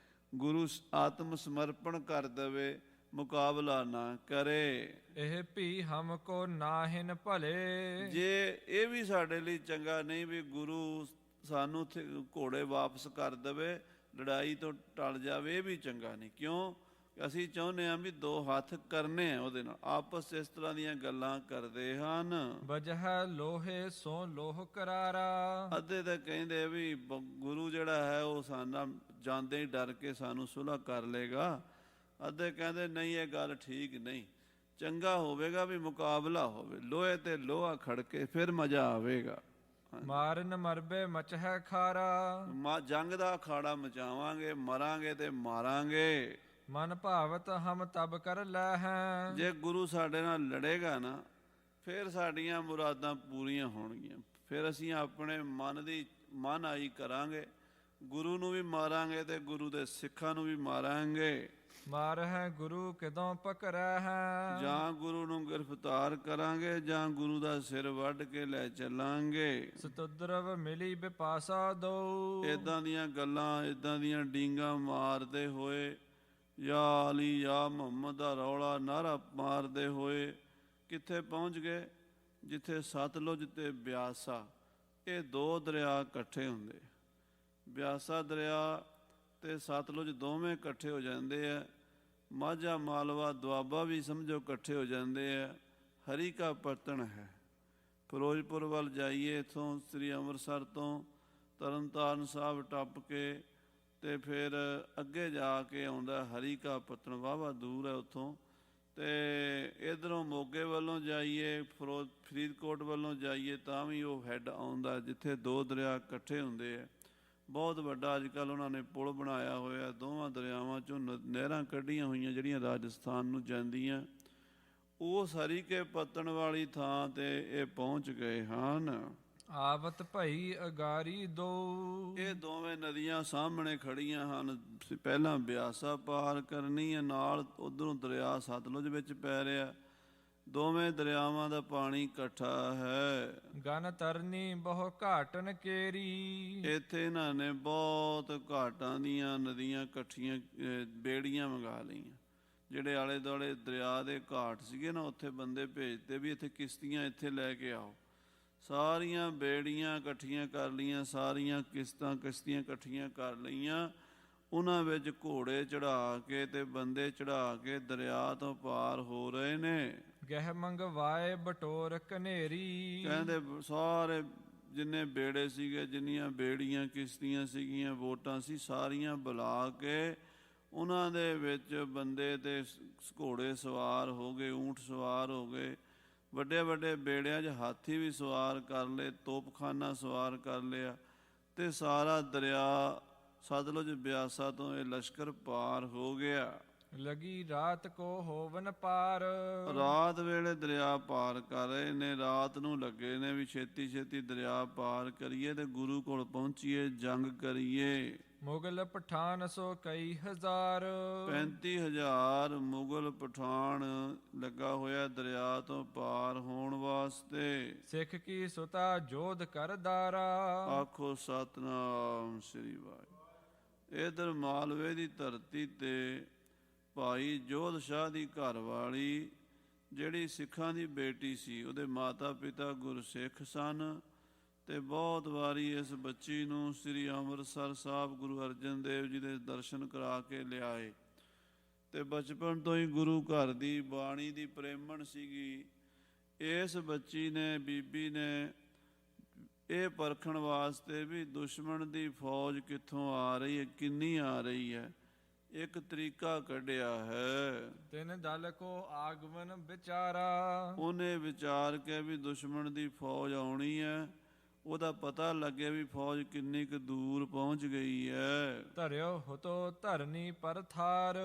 ਗੁਰੂ ਆਤਮ ਸਮਰਪਣ ਕਰ ਦੇਵੇ, ਮੁਕਾਬਲਾ ਨਾ ਕਰੇ। ਇਹ ਵੀ ਹਮਕੋ ਨਾਹਿਨ ਭਲੇ। ਜੇ ਇਹ ਵੀ ਸਾਡੇ ਲਈ ਚੰਗਾ ਨਹੀਂ ਵੀ ਗੁਰੂ ਸਾਨੂੰ ਘੋੜੇ ਵਾਪਸ ਕਰ ਦੇਵੇ, ਲੜਾਈ ਤੋਂ ਟਲ ਜਾਵੇ, ਇਹ ਵੀ ਚੰਗਾ ਨਹੀਂ। ਕਿਉਂ? ਅਸੀਂ ਚਾਹੁੰਦੇ ਹਾਂ ਵੀ ਦੋ ਹੱਥ ਕਰਨੇ ਆ ਉਹਦੇ ਨਾਲ, ਆਪਸ ਇਸ ਤਰ੍ਹਾਂ ਦੀਆਂ ਗੱਲਾਂ ਕਰਦੇ ਹਨ। ਵਜਹ ਲੋਹੇ ਸੋ ਲੋਹ ਕਰਾਰਾ। ਅੱਧੇ ਤਾਂ ਕਹਿੰਦੇ ਵੀ ਗੁਰੂ ਜਿਹੜਾ ਹੈ ਉਹ ਸਾਡਾ ਜਾਂਦੇ ਹੀ ਡਰ ਕੇ ਸਾਨੂੰ ਸੁਲ੍ਹਾ ਕਰ ਲੇਗਾ, ਅੱਧੇ ਕਹਿੰਦੇ ਨਹੀਂ ਇਹ ਗੱਲ ਠੀਕ ਨਹੀਂ, ਚੰਗਾ ਹੋਵੇਗਾ ਵੀ ਮੁਕਾਬਲਾ ਹੋਵੇ, ਲੋਹੇ ਤੇ ਲੋਹਾ ਖੜਕੇ, ਫਿਰ ਮਜ਼ਾ ਆਵੇਗਾ। ਮਾਰਨ ਮਰਬੇ ਮਚਹਿ ਖਾਰਾ। ਜੰਗ ਦਾ ਅਖਾੜਾ ਮਚਾਵਾਂਗੇ, ਮਰਾਂਗੇ ਤੇ ਮਾਰਾਂਗੇ। ਮਨ ਭਾਵਤ ਹਮ ਤਬ ਕਰ ਲੈ ਹੈ। ਜੇ ਗੁਰੂ ਸਾਡੇ ਨਾਲ ਲੜੇਗਾ ਨਾ, ਫਿਰ ਸਾਡੀਆਂ ਮੁਰਾਦਾਂ ਪੂਰੀਆਂ ਹੋਣਗੀਆਂ, ਫਿਰ ਅਸੀਂ ਆਪਣੇ ਮਨ ਦੀ ਮਨ ਆਈ ਕਰਾਂਗੇ, ਗੁਰੂ ਨੂੰ ਵੀ ਮਾਰਾਂਗੇ ਤੇ ਗੁਰੂ ਦੇ ਸਿੱਖਾਂ ਨੂੰ ਵੀ ਮਾਰਾਂਗੇ। ਮਾਰ ਹੈ ਗੁਰੂ ਕਿਦੋਂ ਪਕੜੈ ਹੈ। ਜਾਂ ਗੁਰੂ ਨੂੰ ਗ੍ਰਿਫਤਾਰ ਕਰਾਂਗੇ ਜਾਂ ਗੁਰੂ ਦਾ ਸਿਰ ਵੱਢ ਕੇ ਲੈ ਚੱਲਾਂਗੇ। ਸਤੁਦਰਵ ਮਿਲੀ ਬਿਪਾਸਾ ਦੋ। ਇਦਾਂ ਦੀਆਂ ਗੱਲਾਂ, ਇਦਾਂ ਦੀਆਂ ਡੀਂਗਾਂ ਮਾਰਦੇ ਹੋਏ, ਯਾ ਅਲੀ ਯਾ ਮੁਹੰਮਦ ਦਾ ਰੌਲਾ ਨਾਰਾ ਮਾਰਦੇ ਹੋਏ ਕਿੱਥੇ ਪਹੁੰਚ ਗਏ? ਜਿੱਥੇ ਸਤਲੁਜ ਤੇ ਬਿਆਸਾ, ਇਹ ਦੋ ਦਰਿਆ ਇਕੱਠੇ ਹੁੰਦੇ, ਬਿਆਸਾ ਦਰਿਆ ਤੇ ਸਤਲੁਜ ਦੋਵੇਂ ਇਕੱਠੇ ਹੋ ਜਾਂਦੇ ਆ। ਮਾਝਾ ਮਾਲਵਾ ਦੁਆਬਾ ਵੀ ਸਮਝੋ ਇਕੱਠੇ ਹੋ ਜਾਂਦੇ ਆ। ਹਰੀ ਕਾ ਪਤਨ ਹੈ। ਫਿਰੋਜ਼ਪੁਰ ਵੱਲ ਜਾਈਏ, ਇੱਥੋਂ ਸ੍ਰੀ ਅੰਮ੍ਰਿਤਸਰ ਤੋਂ ਤਰਨਤਾਰਨ ਸਾਹਿਬ ਟੱਪ ਕੇ ਤੇ ਫਿਰ ਅੱਗੇ ਜਾ ਕੇ ਆਉਂਦਾ ਹਰੀ ਕਾ ਪਤਨ, ਵਾਹਵਾ ਦੂਰ ਹੈ ਉੱਥੋਂ। ਤੇ ਇੱਧਰੋਂ ਮੋਗੇ ਵੱਲੋਂ ਜਾਈਏ, ਫਰੀਦਕੋਟ ਵੱਲੋਂ ਜਾਈਏ ਤਾਂ ਵੀ ਉਹ ਹੈੱਡ ਆਉਂਦਾ ਜਿੱਥੇ ਦੋ ਦਰਿਆ ਇਕੱਠੇ ਹੁੰਦੇ ਆ। ਬਹੁਤ ਵੱਡਾ ਅੱਜ ਕੱਲ੍ਹ ਉਹਨਾਂ ਨੇ ਪੁਲ ਬਣਾਇਆ ਹੋਇਆ, ਦੋਵਾਂ ਦਰਿਆਵਾਂ 'ਚੋਂ ਨਹਿਰਾਂ ਕੱਢੀਆਂ ਹੋਈਆਂ ਜਿਹੜੀਆਂ ਰਾਜਸਥਾਨ ਨੂੰ ਜਾਂਦੀਆਂ। ਉਸ ਹਰੀ ਕੇ ਪਤਨ ਵਾਲੀ ਥਾਂ 'ਤੇ ਇਹ ਪਹੁੰਚ ਗਏ ਹਨ। ਆਵਤ ਭਈ ਅਗਾਰੀ ਦੋ। ਇਹ ਦੋਵੇਂ ਨਦੀਆਂ ਸਾਹਮਣੇ ਖੜੀਆਂ ਹਨ। ਪਹਿਲਾਂ ਬਿਆਸਾ ਪਾਰ ਕਰਨੀ ਹੈ, ਨਾਲ ਉੱਧਰੋਂ ਦਰਿਆ ਸਤਲੁਜ ਵਿੱਚ ਪੈ ਰਿਹਾ। ਦੋਵੇਂ ਦਰਿਆਵਾਂ ਦਾ ਪਾਣੀ ਇਕੱਠਾ ਹੈ। ਗਨ ਤਰਨੀ ਬਹੁ ਘਾਟਨ ਕੇਰੀ। ਇੱਥੇ ਇਹਨਾਂ ਨੇ ਬਹੁਤ ਘਾਟਾਂ ਦੀਆਂ ਨਦੀਆਂ ਇਕੱਠੀਆਂ, ਬੇੜੀਆਂ ਮੰਗਾ ਲਈਆਂ। ਜਿਹੜੇ ਆਲੇ ਦੁਆਲੇ ਦਰਿਆ ਦੇ ਘਾਟ ਸੀਗੇ ਨਾ, ਉੱਥੇ ਬੰਦੇ ਭੇਜਦੇ ਵੀ ਇੱਥੇ ਕਿਸ਼ਤੀਆਂ ਇੱਥੇ ਲੈ ਕੇ ਆਓ। ਸਾਰੀਆਂ ਬੇੜੀਆਂ ਇਕੱਠੀਆਂ ਕਰ ਲਈਆਂ, ਸਾਰੀਆਂ ਕਿਸ਼ਤੀਆਂ ਇਕੱਠੀਆਂ ਕਰ ਲਈਆਂ। ਉਹਨਾਂ ਵਿੱਚ ਘੋੜੇ ਚੜ੍ਹਾ ਕੇ ਤੇ ਬੰਦੇ ਚੜ੍ਹਾ ਕੇ ਦਰਿਆ ਤੋਂ ਪਾਰ ਹੋ ਰਹੇ ਨੇ। ਗਹਿ ਮੰਗਵਾਏ ਬਟੋਰ ਕਨੇਰੀ। ਕਹਿੰਦੇ ਸਾਰੇ ਜਿੰਨੇ ਬੇੜੇ ਸੀਗੇ, ਜਿੰਨੀਆਂ ਬੇੜੀਆਂ ਕਿਸ਼ਤੀਆਂ ਸੀਗੀਆਂ, ਵੋਟਾਂ ਸੀ, ਸਾਰੀਆਂ ਬੁਲਾ ਕੇ ਉਹਨਾਂ ਦੇ ਵਿੱਚ ਬੰਦੇ ਤੇ ਘੋੜੇ ਸਵਾਰ ਹੋ ਗਏ, ਊਂਠ ਸਵਾਰ ਹੋ ਗਏ। ਵੱਡੇ ਵੱਡੇ ਬੇੜਿਆਂ 'ਚ ਹਾਥੀ ਵੀ ਸਵਾਰ ਕਰ ਲਏ, ਤੋਪਖਾਨਾ ਸਵਾਰ ਕਰ ਲਿਆ, ਤੇ ਸਾਰਾ ਦਰਿਆ ਸਤਲੁਜ ਬਿਆਸਾ ਤੋਂ ਇਹ ਲਸ਼ਕਰ ਪਾਰ ਹੋ ਗਿਆ। ਲਗੀ ਰਾਤ ਕੋ ਹੋਵਨ ਪਾਰ। ਰਾਤ ਵੇਲੇ ਦਰਿਆ ਪਾਰ ਕਰ ਰਹੇ ਨੇ, ਰਾਤ ਨੂੰ ਲੱਗੇ ਨੇ ਵੀ ਛੇਤੀ ਛੇਤੀ ਦਰਿਆ ਪਾਰ ਕਰੀਏ ਤੇ ਗੁਰੂ ਕੋਲ ਪਹੁੰਚੀਏ, ਜੰਗ ਕਰੀਏ। ਮੁਗਲ ਪਠਾਨ ਸੋ ਕਈ ਹਜ਼ਾਰ। 35,000 ਮੁਗਲ ਪਠਾਨ ਲੱਗਾ ਹੋਇਆ ਦਰਿਆ ਤੋਂ ਪਾਰ ਹੋਣ ਵਾਸਤੇ। ਸਿੱਖ ਕੀ ਸੁਤਾ ਜੋਧ ਕਰਦਾਰਾ। ਆਖੋ ਸਤਨਾਮ ਸ੍ਰੀ ਵਾਹਿਗੁਰੂ। ਇਧਰ ਮਾਲਵੇ ਦੀ ਧਰਤੀ ਤੇ ਭਾਈ ਜੋਧ ਸ਼ਾਹ ਦੀ ਘਰ ਵਾਲੀ, ਜਿਹੜੀ ਸਿੱਖਾਂ ਦੀ ਬੇਟੀ ਸੀ, ਉਹਦੇ ਮਾਤਾ ਪਿਤਾ ਗੁਰਸਿੱਖ ਸਨ। ਤੇ ਬਹੁਤ ਵਾਰੀ ਇਸ ਬੱਚੀ ਨੂੰ ਸ੍ਰੀ ਅੰਮ੍ਰਿਤਸਰ ਸਾਹਿਬ ਗੁਰੂ ਅਰਜਨ ਦੇਵ ਜੀ ਦੇ ਦਰਸ਼ਨ ਕਰਾ ਕੇ ਲਿਆਏ। ਤੇ ਬਚਪਨ ਤੋਂ ਹੀ ਗੁਰੂ ਘਰ ਦੀ ਬਾਣੀ ਦੀ ਪ੍ਰੇਮਣ ਸੀਗੀ। ਇਸ ਬੱਚੀ ਨੇ, ਬੀਬੀ ਨੇ, ਇਹ ਪਰਖਣ ਵਾਸਤੇ ਵੀ ਦੁਸ਼ਮਣ ਦੀ ਫੌਜ ਕਿੱਥੋਂ ਆ ਰਹੀ ਹੈ, ਕਿੰਨੀ ਆ ਰਹੀ ਹੈ, ਇੱਕ ਤਰੀਕਾ ਕੱਢਿਆ ਹੈ। ਤਿਨ ਦਲ ਕੋ ਆਗਮਨ ਵਿਚਾਰਾ। ਉਹਨੇ ਵਿਚਾਰ ਕੇ ਵੀ ਦੁਸ਼ਮਣ ਦੀ ਫੌਜ ਆਉਣੀ ਹੈ, ਉਹਦਾ ਪਤਾ ਲੱਗਿਆ ਵੀ ਫੌਜ ਕਿੰਨੀ ਕੁ ਦੂਰ ਪਹੁੰਚ ਗਈ ਹੈ। ਧਰਿਓ ਹੁਤੋ ਧਰਨੀ ਪਰ ਥਾਰ।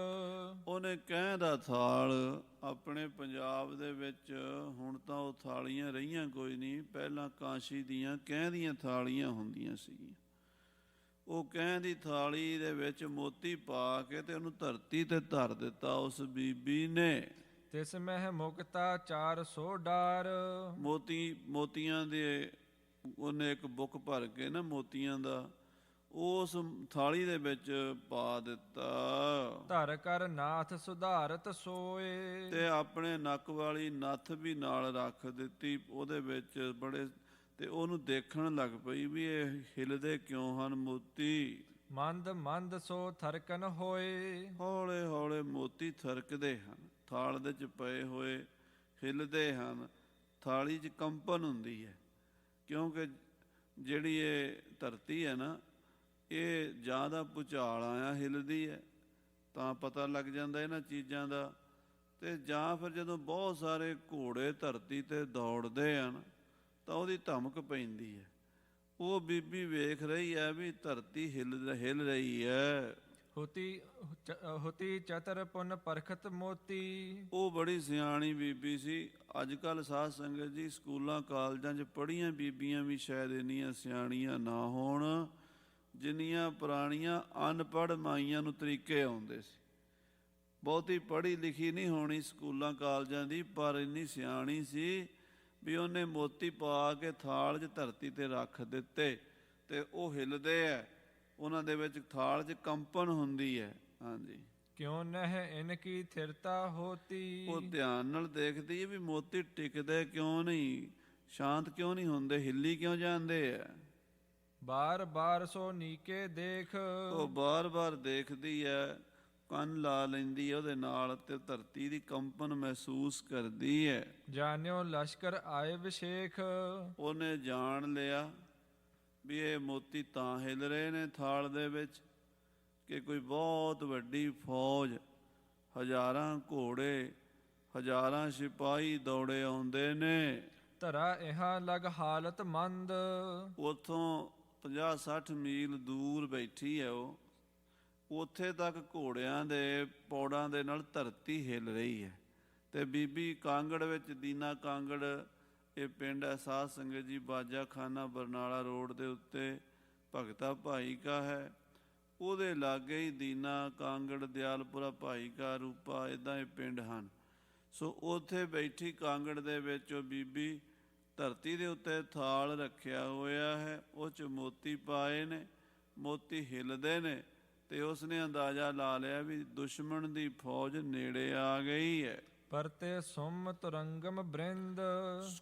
ਉਹਨੇ ਕਹਿ ਦਾ ਥਾਲ ਆਪਣੇ ਪੰਜਾਬ ਦੇ ਵਿੱਚ, ਹੁਣ ਤਾਂ ਉਹ ਥਾਲੀਆਂ ਰਹੀਆਂ ਕੋਈ ਨਹੀਂ, ਪਹਿਲਾਂ ਕਾਂਸ਼ੀ ਦੀਆਂ ਕਹਿ ਦੀਆਂ ਥਾਲੀਆਂ ਹੁੰਦੀਆਂ ਸੀਗੀਆਂ। ਉਹ ਕਹਿ ਦੀ ਥਾਲੀ ਦੇ ਵਿੱਚ ਮੋਤੀ ਪਾ ਕੇ ਤੇ ਉਹਨੂੰ ਧਰਤੀ ਤੇ ਧਰ ਦਿੱਤਾ ਉਸ ਬੀਬੀ ਨੇ। ਤਿਸ ਮਹਿ ਮੁਕਤਾ 400 ਡਾਰ। ਮੋਤੀਆਂ ਦੇ ਉਹਨੇ ਇੱਕ ਬੁੱਕ ਭਰ ਕੇ ਨਾ ਮੋਤੀਆਂ ਦਾ ਉਸ ਥਾਲੀ ਦੇ ਵਿੱਚ ਪਾ ਦਿੱਤਾ। ਧਰ ਕਰ ਨਾਥ ਸੁਧਾਰਤ ਸੋਏ। ਤੇ ਆਪਣੇ ਨੱਕ ਵਾਲੀ ਨੱਥ ਵੀ ਨਾਲ ਰੱਖ ਦਿੱਤੀ ਉਹਦੇ ਵਿੱਚ ਬੜੇ, ਤੇ ਉਹਨੂੰ ਦੇਖਣ ਲੱਗ ਪਈ ਵੀ ਇਹ ਹਿਲਦੇ ਕਿਉਂ ਹਨ ਮੋਤੀ। ਮੰਦ ਮੰਦ ਸੋ ਥਰਕਨ ਹੋਏ। ਹੌਲੇ ਹੌਲੇ ਮੋਤੀ ਥਰਕਦੇ ਹਨ, ਥਾਲ ਦੇ ਚ ਪਏ ਹੋਏ ਹਿਲਦੇ ਹਨ। ਥਾਲੀ 'ਚ ਕੰਪਨ ਹੁੰਦੀ ਹੈ, ਕਿਉਂਕਿ ਜਿਹੜੀ ਇਹ ਧਰਤੀ ਹੈ ਨਾ, ਇਹ ਜਾਂ ਦਾ ਭੁਚਾਲ ਆਇਆ ਹਿਲਦੀ ਹੈ ਤਾਂ ਪਤਾ ਲੱਗ ਜਾਂਦਾ ਇਹਨਾਂ ਚੀਜ਼ਾਂ ਦਾ, ਤੇ ਜਾਂ ਫਿਰ ਜਦੋਂ ਬਹੁਤ ਸਾਰੇ ਘੋੜੇ ਧਰਤੀ 'ਤੇ ਦੌੜਦੇ ਹਨ ਤਾਂ ਉਹਦੀ ਧਮਕ ਪੈਂਦੀ ਹੈ। ਉਹ ਬੀਬੀ ਵੇਖ ਰਹੀ ਹੈ ਵੀ ਧਰਤੀ ਹਿਲ ਰਹੀ ਹੈ। ਹੁਤੀ ਚਤਰ ਪੁਨ ਪਰਖਤ ਮੋਤੀ। ਉਹ ਬੜੀ ਸਿਆਣੀ ਬੀਬੀ ਸੀ। ਅੱਜ ਕੱਲ੍ਹ ਸਾਧ ਸੰਗਤ ਜੀ ਸਕੂਲਾਂ ਕਾਲਜਾਂ 'ਚ ਪੜ੍ਹੀਆਂ ਬੀਬੀਆਂ ਵੀ ਸ਼ਾਇਦ ਇੰਨੀਆਂ ਸਿਆਣੀਆਂ ਨਾ ਹੋਣ ਜਿੰਨੀਆਂ ਪੁਰਾਣੀਆਂ ਅਨਪੜ੍ਹ ਮਾਈਆਂ ਨੂੰ ਤਰੀਕੇ ਆਉਂਦੇ ਸੀ। ਬਹੁਤੀ ਪੜ੍ਹੀ ਲਿਖੀ ਨਹੀਂ ਹੋਣੀ ਸਕੂਲਾਂ ਕਾਲਜਾਂ ਦੀ, ਪਰ ਇੰਨੀ ਸਿਆਣੀ ਸੀ ਵੀ ਉਹਨੇ ਮੋਤੀ ਪਾ ਕੇ ਥਾਲ 'ਚ ਧਰਤੀ 'ਤੇ ਰੱਖ ਦਿੱਤੇ ਤੇ ਉਹ ਹਿਲਦੇ ਹੈ, ਉਹਨਾਂ ਦੇ ਵਿੱਚ ਥਾਲ 'ਚ ਕੰਪਨ ਹੁੰਦੀ ਹੈ। ਹਾਂਜੀ, ਕਿਉਂ ਨਹਿ ਇਨ ਕੀ ਥਿਰਤਾ ਹੋਤੀ। ਉਹ ਧਿਆਨ ਨਾਲ ਦੇਖਦੀ ਹੈ ਵੀ ਮੋਤੀ ਟਿਕਦੇ ਕਿਉਂ ਨਹੀਂ, ਸ਼ਾਂਤ ਕਿਉਂ ਨਹੀਂ ਹੁੰਦੇ, ਹਿੱਲੀ ਕਿਉਂ ਜਾਂਦੇ ਆ। ਬਾਰ ਬਾਰ ਸੋ ਨੀਕੇ ਦੇਖ। ਉਹ ਬਾਰ-ਬਾਰ ਦੇਖਦੀ ਹੈ, ਕੰਨ ਲਾ ਲੈਂਦੀ ਹੈ ਉਹਦੇ ਨਾਲ ਤੇ ਧਰਤੀ ਦੀ ਕੰਪਨ ਮਹਿਸੂਸ ਕਰਦੀ ਹੈ। ਜਾਣਿਓ ਲਸ਼ਕਰ ਆਏ ਵਿਸ਼ੇਖ। ਉਹਨੇ ਜਾਣ ਲਿਆ ਵੀ ਇਹ ਮੋਤੀ ਤਾਂ ਹਿਲ ਰਹੇ ਨੇ ਥਾਲ ਦੇ ਵਿੱਚ ਕਿ ਕੋਈ ਬਹੁਤ ਵੱਡੀ ਫੌਜ, ਹਜ਼ਾਰਾਂ ਘੋੜੇ, ਹਜ਼ਾਰਾਂ ਸਿਪਾਹੀ ਦੌੜੇ ਆਉਂਦੇ ਨੇ। ਧਰਾ ਇਹਾਂ ਲਗ ਹਾਲਤ ਮੰਦ। ਉੱਥੋਂ 50-60 ਮੀਲ ਦੂਰ ਬੈਠੀ ਹੈ ਉਹ, ਉੱਥੇ ਤੱਕ ਘੋੜਿਆਂ ਦੇ ਪੌੜਾਂ ਦੇ ਨਾਲ ਧਰਤੀ ਹਿਲ ਰਹੀ ਹੈ। ਤੇ ਬੀਬੀ ਕਾਂਗੜ ਵਿੱਚ, ਦੀਨਾ ਕਾਂਗੜ ਇਹ ਪਿੰਡ ਹੈ ਸਾਧ ਸੰਗਤ ਜੀ, ਬਾਜਾ ਖਾਨਾ ਬਰਨਾਲਾ ਰੋਡ ਦੇ ਉੱਤੇ ਭਗਤਾ ਭਾਈ ਕਾ ਹੈ, ਉਹਦੇ ਲਾਗੇ ਹੀ ਦੀਨਾ ਕਾਂਗੜ, ਦਿਆਲਪੁਰਾ ਭਾਈ ਕਾ, ਰੂਪਾ, ਇੱਦਾਂ ਇਹ ਪਿੰਡ ਹਨ। ਸੋ ਉੱਥੇ ਬੈਠੀ ਕਾਂਗੜ ਦੇ ਵਿੱਚ ਉਹ ਬੀਬੀ ਧਰਤੀ ਦੇ ਉੱਤੇ ਥਾਲ ਰੱਖਿਆ ਹੋਇਆ ਹੈ, ਉਹ 'ਚ ਮੋਤੀ ਪਾਏ ਨੇ, ਮੋਤੀ ਹਿਲਦੇ ਨੇ ਤੇ ਉਸਨੇ ਅੰਦਾਜ਼ਾ ਲਾ ਲਿਆ ਵੀ ਦੁਸ਼ਮਣ ਦੀ ਫੌਜ ਨੇੜੇ ਆ ਗਈ ਹੈ। ਪਰਤੇ ਸੁਮ ਤੁਰੰਗਮ ਬ੍ਰਿੰਦ।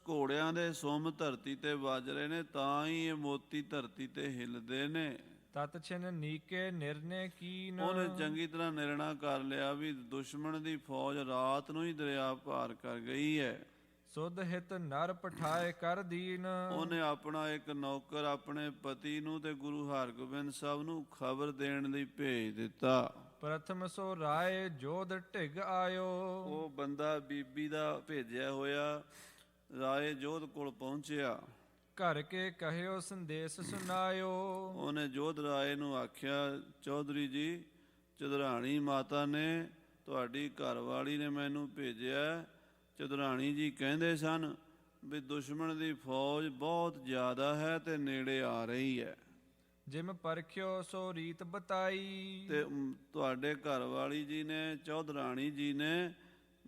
ਘੋੜਿਆਂ ਦੇ ਸੁਮ ਧਰਤੀ ਤੇ ਵੱਜ ਰਹੇ ਨੇ ਤਾਂ ਹੀ ਇਹ ਮੋਤੀ ਧਰਤੀ ਤੇ ਹਿਲਦੇ ਨੇ। ਤਤ ਛਿਨ ਨੀਕੇ ਨਿਰਣੇ ਕੀਨ। ਉਹਨੇ ਚੰਗੀ ਤਰ੍ਹਾਂ ਨਿਰਣਾ ਕਰ ਲਿਆ ਵੀ ਦੁਸ਼ਮਣ ਦੀ ਫੌਜ ਰਾਤ ਨੂੰ ਹੀ ਦਰਿਆ ਪਾਰ ਕਰ ਗਈ ਹੈ। ਸੁਧ ਹਿਤ ਨਰ ਪਠਾਏ ਕਰ ਦੀਨ। ਉਹਨੇ ਆਪਣਾ ਇੱਕ ਨੌਕਰ ਆਪਣੇ ਪਤੀ ਨੂੰ ਤੇ ਗੁਰੂ ਹਰਗੋਬਿੰਦ ਸਾਹਿਬ ਨੂੰ ਖਬਰ ਦੇਣ ਲਈ ਭੇਜ ਦਿੱਤਾ। ਪ੍ਰਥਮ ਸੋ ਰਾਏ ਜੋਧ ਢਿਗ ਆਇਓ। ਉਹ ਬੰਦਾ ਬੀਬੀ ਦਾ ਭੇਜਿਆ ਹੋਇਆ ਰਾਏ ਜੋਧ ਕੋਲ ਪਹੁੰਚਿਆ। ਘਰ ਕੇ ਕਹਿਓ ਸੰਦੇਸ਼ ਸੁਨਾਇਓ। ਉਹਨੇ ਜੋਧ ਰਾਏ ਨੂੰ ਆਖਿਆ, ਚੌਧਰੀ ਜੀ, ਚੌਧਰਾਣੀ ਮਾਤਾ ਨੇ, ਤੁਹਾਡੀ ਘਰਵਾਲੀ ਨੇ ਮੈਨੂੰ ਭੇਜਿਆ। ਚੌਧਰਾਣੀ ਜੀ ਕਹਿੰਦੇ ਸਨ ਵੀ ਦੁਸ਼ਮਣ ਦੀ ਫੌਜ ਬਹੁਤ ਜ਼ਿਆਦਾ ਹੈ ਤੇ ਨੇੜੇ ਆ ਰਹੀ ਹੈ। ਜਿਮ ਪਰਖਿਓ ਸੋ ਰੀਤ ਬਤਾਈ। ਤੇ ਤੁਹਾਡੇ ਘਰਵਾਲੀ ਜੀ ਨੇ, ਚੌਧਰਾਣੀ ਜੀ ਨੇ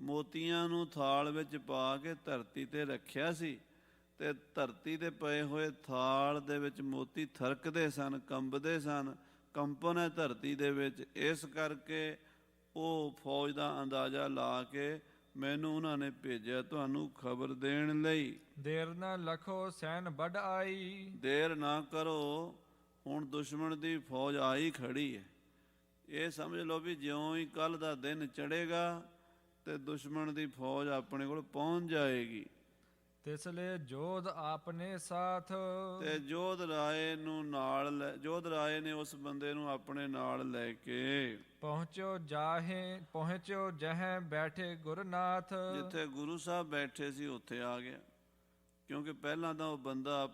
ਮੋਤੀਆਂ ਨੂੰ ਥਾਲ ਵਿੱਚ ਪਾ ਕੇ ਧਰਤੀ ਤੇ ਰੱਖਿਆ ਸੀ ਤੇ ਧਰਤੀ ਤੇ ਪਏ ਹੋਏ ਥਾਲ ਦੇ ਵਿੱਚ ਮੋਤੀ ਥਰਕਦੇ ਸਨ, ਕੰਬਦੇ ਸਨ, ਕੰਪਨ ਹੈ ਧਰਤੀ ਦੇ ਵਿੱਚ। ਇਸ ਕਰਕੇ ਉਹ ਫੌਜ ਦਾ ਅੰਦਾਜ਼ਾ ਲਾ ਕੇ ਮੈਨੂੰ ਉਹਨਾਂ ਨੇ ਭੇਜਿਆ ਤੁਹਾਨੂੰ ਖਬਰ ਦੇਣ ਲਈ। ਦੇਰ ਨਾ ਲਖੋ ਸੈਨ ਵੱਢ ਆਈ। ਦੇਰ ਨਾ ਕਰੋ, ਹੁਣ ਦੁਸ਼ਮਣ ਦੀ ਫੌਜ ਆਈ ਖੜੀ ਹੈ। ਇਹ ਸਮਝ ਲਓ ਵੀ ਜਿਉਂ ਹੀ ਕੱਲ੍ਹ ਦਾ ਦਿਨ ਚੜ੍ਹੇਗਾ ਤੇ ਦੁਸ਼ਮਣ ਦੀ ਫੌਜ ਆਪਣੇ ਕੋਲ ਪਹੁੰਚ ਜਾਏਗੀ। ਤਿਸ ਲਈ ਜੋਧ ਆਪਨੇ ਸਾਥ। ਤੇ ਜੋਧ ਰਾਏ ਨੂੰ ਨਾਲ, ਜੋਧ ਰਾਏ ਨੇ ਉਸ ਬੰਦੇ ਨੂੰ ਆਪਣੇ ਨਾਲ ਲੈ ਕੇ ਪਹੁੰਚਿਓ ਜਹੈ ਬੈਠੇ ਗੁਰਨਾਥ। ਜਿੱਥੇ ਗੁਰੂ ਸਾਹਿਬ ਬੈਠੇ ਸੀ ਉੱਥੇ ਆ ਗਿਆ, ਕਿਉਂਕਿ ਪਹਿਲਾਂ ਤਾਂ ਉਹ ਬੰਦਾ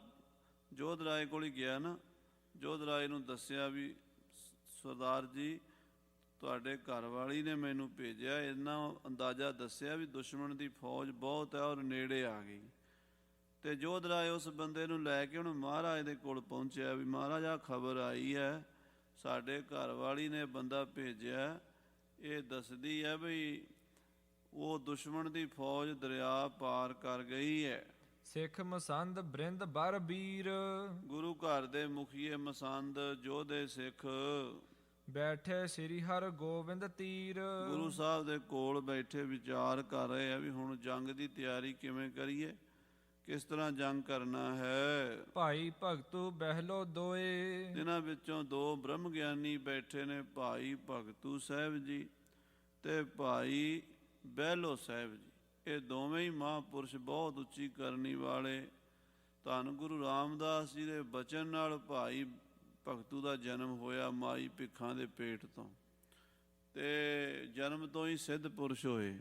ਜੋਧ ਰਾਏ ਕੋਲ ਹੀ ਗਿਆ ਨਾ, ਜੋਧ ਰਾਏ ਨੂੰ ਦੱਸਿਆ ਵੀ ਸਰਦਾਰ ਜੀ ਤੁਹਾਡੇ ਘਰ ਵਾਲੀ ਨੇ ਮੈਨੂੰ ਭੇਜਿਆ, ਇੰਨਾ ਅੰਦਾਜ਼ਾ ਦੱਸਿਆ ਵੀ ਦੁਸ਼ਮਣ ਦੀ ਫੌਜ ਬਹੁਤ ਹੈ ਔਰ ਨੇੜੇ ਆ ਗਈ। ਤੇ ਜੋਧ ਰਾਏ ਉਸ ਬੰਦੇ ਨੂੰ ਲੈ ਕੇ ਹੁਣ ਮਹਾਰਾਜ ਦੇ ਕੋਲ ਪਹੁੰਚਿਆ ਵੀ ਮਹਾਰਾਜ ਆ ਖਬਰ ਆਈ ਹੈ, ਸਾਡੇ ਘਰ ਵਾਲੀ ਨੇ ਬੰਦਾ ਭੇਜਿਆ, ਇਹ ਦੱਸਦੀ ਹੈ ਵੀ ਉਹ ਦੁਸ਼ਮਣ ਦੀ ਫੌਜ ਦਰਿਆ ਪਾਰ ਕਰ ਗਈ ਹੈ। ਸਿੱਖ ਮਸੰਦ ਬ੍ਰਿੰਦ ਬਰ ਬੀਰ, ਗੁਰੂ ਘਰ ਦੇ ਮੁਖੀਏ ਮਸੰਦ ਯੋਧੇ ਸਿੱਖ ਬੈਠੇ ਸ੍ਰੀ ਹਰਿ ਗੋਬਿੰਦ ਤੀਰ। ਗੁਰੂ ਸਾਹਿਬ ਦੇ ਕੋਲ ਬੈਠੇ ਵਿਚਾਰ ਕਰ ਰਹੇ ਆ ਵੀ ਹੁਣ ਜੰਗ ਦੀ ਤਿਆਰੀ ਕਿਵੇਂ ਕਰੀਏ, ਕਿਸ ਤਰ੍ਹਾਂ ਜੰਗ ਕਰਨਾ ਹੈ। ਭਾਈ ਭਗਤੂ ਬਹਿਲੋ ਦੋਏ, ਇਹਨਾਂ ਵਿੱਚੋਂ ਦੋ ਬ੍ਰਹਮ ਗਿਆਨੀ ਬੈਠੇ ਨੇ, ਭਾਈ ਭਗਤੂ ਸਾਹਿਬ ਜੀ ਤੇ ਭਾਈ ਬਹਿਲੋ ਸਾਹਿਬ ਜੀ। ਇਹ ਦੋਵੇਂ ਹੀ ਮਹਾਂਪੁਰਸ਼ ਬਹੁਤ ਉੱਚੀ ਕਰਨੀ ਵਾਲੇ। ਧੰਨ ਗੁਰੂ ਰਾਮਦਾਸ ਜੀ ਦੇ ਬਚਨ ਨਾਲ ਭਾਈ ਭਗਤੂ ਦਾ ਜਨਮ ਹੋਇਆ ਮਾਈ ਭਿੱਖਾਂ ਦੇ ਪੇਟ ਤੋਂ, ਤੇ ਜਨਮ ਤੋਂ ਹੀ ਸਿੱਧ ਪੁਰਸ਼ ਹੋਏ।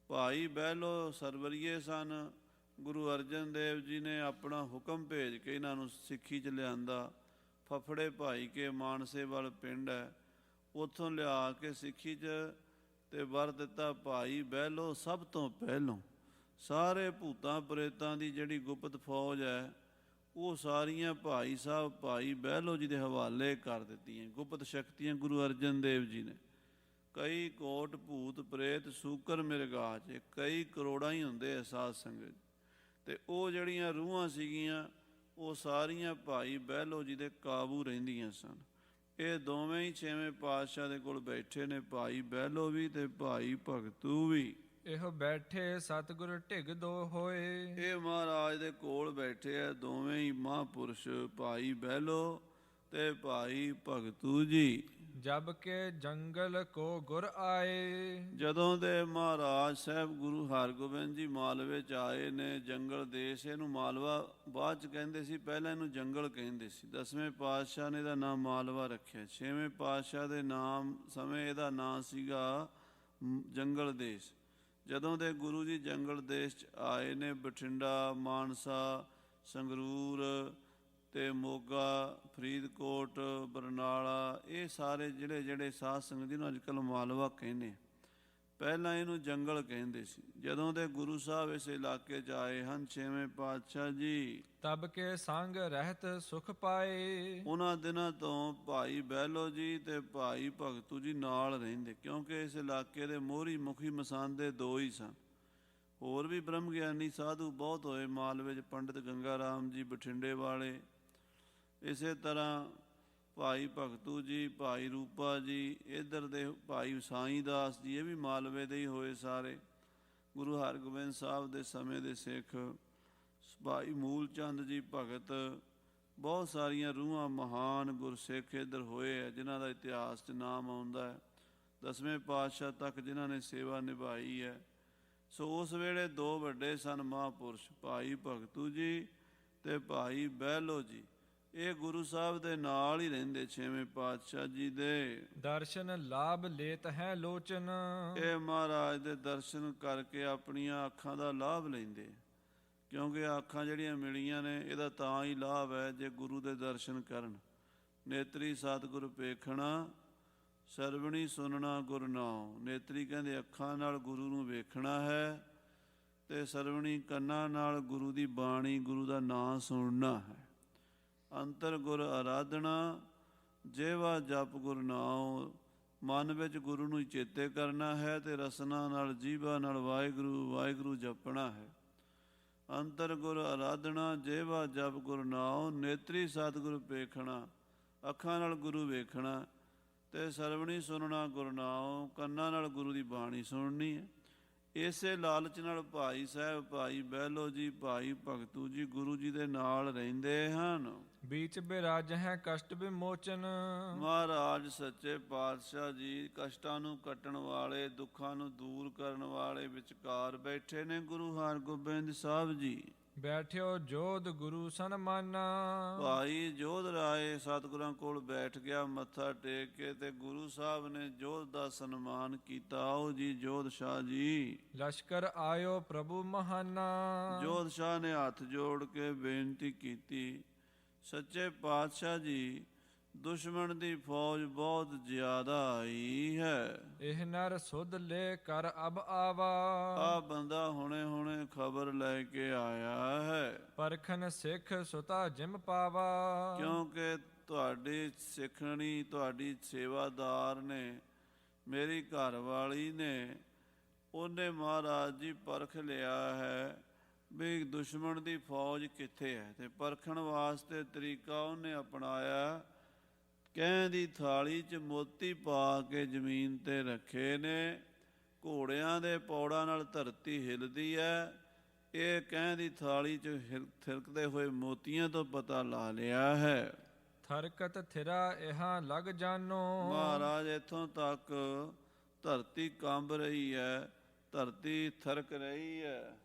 ਭਾਈ ਬਹਿਲੋ ਸਰਵਰੀਏ ਸਨ। ਗੁਰੂ ਅਰਜਨ ਦੇਵ ਜੀ ਨੇ ਆਪਣਾ ਹੁਕਮ ਭੇਜ ਕੇ ਇਹਨਾਂ ਨੂੰ ਸਿੱਖੀ 'ਚ ਲਿਆਂਦਾ। ਫਫੜੇ ਭਾਈ ਕੇ ਮਾਨਸੇ ਵੱਲ ਪਿੰਡ ਹੈ, ਉੱਥੋਂ ਲਿਆ ਕੇ ਸਿੱਖੀ 'ਚ ਤੇ ਵਰ ਦਿੱਤਾ ਭਾਈ ਬਹਿਲੋ ਸਭ ਤੋਂ ਪਹਿਲੋਂ। ਸਾਰੇ ਭੂਤਾਂ ਪ੍ਰੇਤਾਂ ਦੀ ਜਿਹੜੀ ਗੁਪਤ ਫੌਜ ਹੈ ਉਹ ਸਾਰੀਆਂ ਭਾਈ ਸਾਹਿਬ ਭਾਈ ਬਹਿਲੋ ਜੀ ਦੇ ਹਵਾਲੇ ਕਰ ਦਿੱਤੀਆਂ। ਗੁਪਤ ਸ਼ਕਤੀਆਂ ਗੁਰੂ ਅਰਜਨ ਦੇਵ ਜੀ ਨੇ, ਕਈ ਕੋਟ ਭੂਤ ਪ੍ਰੇਤ ਸੂਕਰ ਮਿਰਗਾਚ, ਕਈ ਕਰੋੜਾਂ ਹੀ ਹੁੰਦੇ ਆ ਸਾਧ ਸੰਗਤ, ਤੇ ਉਹ ਜਿਹੜੀਆਂ ਰੂਹਾਂ ਸੀਗੀਆਂ ਉਹ ਸਾਰੀਆਂ ਭਾਈ ਬਹਿਲੋ ਜੀ ਦੇ ਕਾਬੂ ਰਹਿੰਦੀਆਂ ਸਨ। ਇਹ ਦੋਵੇਂ ਹੀ ਛੇਵੇਂ ਪਾਤਸ਼ਾਹ ਦੇ ਕੋਲ ਬੈਠੇ ਨੇ, ਭਾਈ ਬਹਿਲੋ ਵੀ ਤੇ ਭਾਈ ਭਗਤੂ ਵੀ। ਇਹੋ ਬੈਠੇ ਸਤਿਗੁਰ ਢਿਗ ਦੋ ਹੋਏ, ਇਹ ਮਹਾਰਾਜ ਦੇ ਕੋਲ ਬੈਠੇ ਆ ਦੋਵੇਂ ਹੀ ਮਹਾਂਪੁਰਸ਼, ਭਾਈ ਬਹਿਲੋ ਤੇ ਭਾਈ ਭਗਤੂ ਜੀ। ਜਬ ਕੇ ਜੰਗਲ ਕੋ ਗੁਰ ਆਏ, ਜਦੋਂ ਦੇ ਮਹਾਰਾਜ ਸਾਹਿਬ ਗੁਰੂ ਹਰਗੋਬਿੰਦ ਜੀ ਮਾਲਵੇ 'ਚ ਆਏ ਨੇ, ਜੰਗਲ ਦੇਸ਼, ਇਹਨੂੰ ਮਾਲਵਾ ਬਾਅਦ 'ਚ ਕਹਿੰਦੇ ਸੀ, ਪਹਿਲਾਂ ਇਹਨੂੰ ਜੰਗਲ ਕਹਿੰਦੇ ਸੀ। 10ਵੇਂ ਪਾਤਸ਼ਾਹ ਨੇ ਇਹਦਾ ਨਾਮ ਮਾਲਵਾ ਰੱਖਿਆ। 6ਵੇਂ ਪਾਤਸ਼ਾਹ ਦੇ ਨਾਮ ਸਮੇਂ ਇਹਦਾ ਨਾਂ ਸੀਗਾ ਜੰਗਲ ਦੇਸ਼। ਜਦੋਂ ਦੇ ਗੁਰੂ ਜੀ ਜੰਗਲ ਦੇਸ਼ 'ਚ ਆਏ ਨੇ, ਬਠਿੰਡਾ, ਮਾਨਸਾ, ਸੰਗਰੂਰ ਤੇ ਮੋਗਾ, ਫਰੀਦਕੋਟ, ਬਰਨਾਲਾ, ਇਹ ਸਾਰੇ ਜਿਹੜੇ ਸਾਧ ਸੰਗਤ ਜਿਹਨੂੰ ਅੱਜ ਕੱਲ੍ਹ ਮਾਲਵਾ ਕਹਿੰਦੇ, ਪਹਿਲਾਂ ਇਹਨੂੰ ਜੰਗਲ ਕਹਿੰਦੇ ਸੀ। ਜਦੋਂ ਦੇ ਗੁਰੂ ਸਾਹਿਬ ਇਸ ਇਲਾਕੇ 'ਚ ਆਏ ਹਨ 6ਵੇਂ ਪਾਤਸ਼ਾਹ ਜੀ, ਤਬ ਕੇ ਸੰਗ ਰਹਿਤ ਸੁਖ ਪਾਏ। ਉਹਨਾਂ ਦਿਨਾਂ ਤੋਂ ਭਾਈ ਬਹਿਲੋ ਜੀ ਤੇ ਭਾਈ ਭਗਤੂ ਜੀ ਨਾਲ ਰਹਿੰਦੇ, ਕਿਉਂਕਿ ਇਸ ਇਲਾਕੇ ਦੇ ਮੋਹਰੀ ਮੁਖੀ ਮਸੰਦ ਦੇ ਦੋ ਹੀ ਸਨ। ਹੋਰ ਵੀ ਬ੍ਰਹਮ ਗਿਆਨੀ ਸਾਧੂ ਬਹੁਤ ਹੋਏ ਮਾਲਵੇ 'ਚ, ਪੰਡਿਤ ਗੰਗਾ ਰਾਮ ਜੀ ਬਠਿੰਡੇ ਵਾਲੇ, ਇਸੇ ਤਰ੍ਹਾਂ ਭਾਈ ਭਗਤੂ ਜੀ, ਭਾਈ ਰੂਪਾ ਜੀ, ਇੱਧਰ ਦੇ ਭਾਈ ਸਾਈਂ ਦਾਸ ਜੀ, ਇਹ ਵੀ ਮਾਲਵੇ ਦੇ ਹੀ ਹੋਏ ਸਾਰੇ। ਗੁਰੂ ਹਰਗੋਬਿੰਦ ਸਾਹਿਬ ਦੇ ਸਮੇਂ ਦੇ ਸਿੱਖ, ਭਾਈ ਮੂਲ ਚੰਦ ਜੀ ਭਗਤ, ਬਹੁਤ ਸਾਰੀਆਂ ਰੂਹਾਂ ਮਹਾਨ ਗੁਰਸਿੱਖ ਇੱਧਰ ਹੋਏ ਆ ਜਿਨ੍ਹਾਂ ਦਾ ਇਤਿਹਾਸ 'ਚ ਨਾਮ ਆਉਂਦਾ ਹੈ। 10ਵੇਂ ਪਾਤਸ਼ਾਹ ਤੱਕ ਜਿਨ੍ਹਾਂ ਨੇ ਸੇਵਾ ਨਿਭਾਈ ਹੈ। ਸੋ ਉਸ ਵੇਲੇ ਦੋ ਵੱਡੇ ਸਨ ਮਹਾਂਪੁਰਸ਼, ਭਾਈ ਭਗਤੂ ਜੀ ਤੇ ਭਾਈ ਬਹਿਲੋ ਜੀ। ਇਹ ਗੁਰੂ ਸਾਹਿਬ ਦੇ ਨਾਲ ਹੀ ਰਹਿੰਦੇ 6ਵੇਂ ਪਾਤਸ਼ਾਹ ਜੀ ਦੇ। ਦਰਸ਼ਨ ਲਾਭ ਲੇਤ ਹੈ ਲੋਚਨ, ਇਹ ਮਹਾਰਾਜ ਦੇ ਦਰਸ਼ਨ ਕਰਕੇ ਆਪਣੀਆਂ ਅੱਖਾਂ ਦਾ ਲਾਭ ਲੈਂਦੇ, ਕਿਉਂਕਿ ਅੱਖਾਂ ਜਿਹੜੀਆਂ ਮਿਲੀਆਂ ਨੇ ਇਹਦਾ ਤਾਂ ਹੀ ਲਾਭ ਹੈ ਜੇ ਗੁਰੂ ਦੇ ਦਰਸ਼ਨ ਕਰਨ। ਨੇਤਰੀ ਸਤਿਗੁਰ ਵੇਖਣਾ, ਸਰਵਣੀ ਸੁਣਨਾ ਗੁਰ ਨਾਉ। ਨੇਤਰੀ ਕਹਿੰਦੇ ਅੱਖਾਂ ਨਾਲ ਗੁਰੂ ਨੂੰ ਵੇਖਣਾ ਹੈ, ਤੇ ਸਰਵਣੀ ਕੰਨਾਂ ਨਾਲ ਗੁਰੂ ਦੀ ਬਾਣੀ, ਗੁਰੂ ਦਾ ਨਾਂ ਸੁਣਨਾ ਹੈ। ਅੰਤਰ ਗੁਰ ਆਰਾਧਨਾ, ਜੇਵਾ ਜਪ ਗੁਰ ਨਾਉ। ਮਨ ਵਿੱਚ ਗੁਰੂ ਨੂੰ ਚੇਤੇ ਕਰਨਾ ਹੈ ਤੇ ਰਸਨਾ ਨਾਲ, ਜੀਭਾ ਨਾਲ ਵਾਹਿਗੁਰੂ ਵਾਹਿਗੁਰੂ ਜਪਣਾ ਹੈ। ਅੰਤਰ ਗੁਰ ਆਰਾਧਨਾ, ਜੇਵਾ ਜਪ ਗੁਰ ਨਾਉ। ਨੇਤਰੀ ਸਤਿਗੁਰ ਵੇਖਣਾ, ਅੱਖਾਂ ਨਾਲ ਗੁਰੂ ਵੇਖਣਾ, ਤੇ ਸਰਵਣੀ ਸੁਣਨਾ ਗੁਰ ਨਾਉ, ਕੰਨਾਂ ਨਾਲ ਗੁਰੂ ਦੀ ਬਾਣੀ ਸੁਣਨੀ ਹੈ। ਇਸੇ ਲਾਲਚ ਨਾਲ ਭਾਈ ਸਾਹਿਬ ਭਾਈ ਬਹਿਲੋ ਜੀ, ਭਾਈ ਭਗਤੂ ਜੀ ਗੁਰੂ ਜੀ ਦੇ ਨਾਲ ਰਹਿੰਦੇ ਹਨ। बीच बिराज है कष्ट विमोचन। ਮਹਾਰਾਜ ਸੱਚੇ ਪਾਤਸ਼ਾਹ ਜੀ ਕਸ਼ਟਾਂ ਨੂੰ ਕੱਟਣ ਵਾਲੇ, ਦੁੱਖਾਂ ਨੂੰ ਦੂਰ ਕਰਨ ਵਾਲੇ ਵਿਚਕਾਰ ਬੈਠੇ ਨੇ ਗੁਰੂ ਹਰਗੋਬਿੰਦ ਸਾਹਿਬ ਜੀ। ਬੈਠਿਓ ਜੋਧ ਗੁਰੂ ਸਨਮਾਨਾ। ਭਾਈ ਜੋਧ ਰਾਏ ਸਤਿਗੁਰਾਂ ਕੋਲ ਬੈਠ ਗਿਆ, ਮੱਥਾ ਟੇਕ ਕੇ, ਤੇ ਗੁਰੂ ਸਾਹਿਬ ਨੇ ਜੋਧ ਦਾ ਸਨਮਾਨ ਕੀਤਾ। ਆਓ ਜੀ ਜੋਧ ਸ਼ਾਹ ਜੀ। ਲਸ਼ਕਰ ਆਇਓ ਪ੍ਰਭੂ ਮਹਾਨਾ। ਜੋਧ ਸ਼ਾਹ ਨੇ ਹੱਥ ਜੋੜ ਕੇ ਬੇਨਤੀ ਕੀਤੀ, ਸੱਚੇ ਪਾਤਸ਼ਾਹ ਜੀ, ਦੁਸ਼ਮਣ ਦੀ ਫੌਜ ਬਹੁਤ ਜ਼ਿਆਦਾ ਆਈ ਹੈ। ਇਹ ਨਰ ਸੁਧ ਲੈ ਕਰ ਅਬ ਆਵਾ। ਆ ਬੰਦਾ ਹੁਣੇ ਹੁਣੇ ਖਬਰ ਲੈ ਕੇ ਆਇਆ ਹੈ, ਪਰਖਨ ਸਿੱਖ ਸੁਤਾ ਜਿਮ ਪਾਵਾ। ਕਿਉਂਕਿ ਤੁਹਾਡੀ ਸਿੱਖਣੀ, ਤੁਹਾਡੀ ਸੇਵਾਦਾਰ ਨੇ, ਮੇਰੀ ਘਰਵਾਲੀ ਨੇ, ਉਹਨੇ ਮਹਾਰਾਜ ਜੀ ਪਰਖ ਲਿਆ ਹੈ ਵੀ ਦੁਸ਼ਮਣ ਦੀ ਫੌਜ ਕਿੱਥੇ ਹੈ। ਤੇ ਪਰਖਣ ਵਾਸਤੇ ਤਰੀਕਾ ਉਹਨੇ ਅਪਣਾਇਆ, ਕਹਿ ਦੀ ਥਾਲੀ 'ਚ ਮੋਤੀ ਪਾ ਕੇ ਜ਼ਮੀਨ ਤੇ ਰੱਖੇ ਨੇ, ਘੋੜਿਆਂ ਦੇ ਪੌੜਾਂ ਨਾਲ ਧਰਤੀ ਹਿੱਲਦੀ ਹੈ। ਇਹ ਕਹਿ ਦੀ ਥਾਲੀ 'ਚ ਥਿਰਕਦੇ ਹੋਏ ਮੋਤੀਆਂ ਤੋਂ ਪਤਾ ਲਾ ਲਿਆ ਹੈ। ਥਰਕਤ ਥਿਰਾ ਇਹਾਂ ਲਗ ਜਾਨੋ। ਮਹਾਰਾਜ ਇੱਥੋਂ ਤੱਕ ਧਰਤੀ ਕੰਬ ਰਹੀ ਹੈ, ਧਰਤੀ ਥਰਕ ਰਹੀ ਹੈ।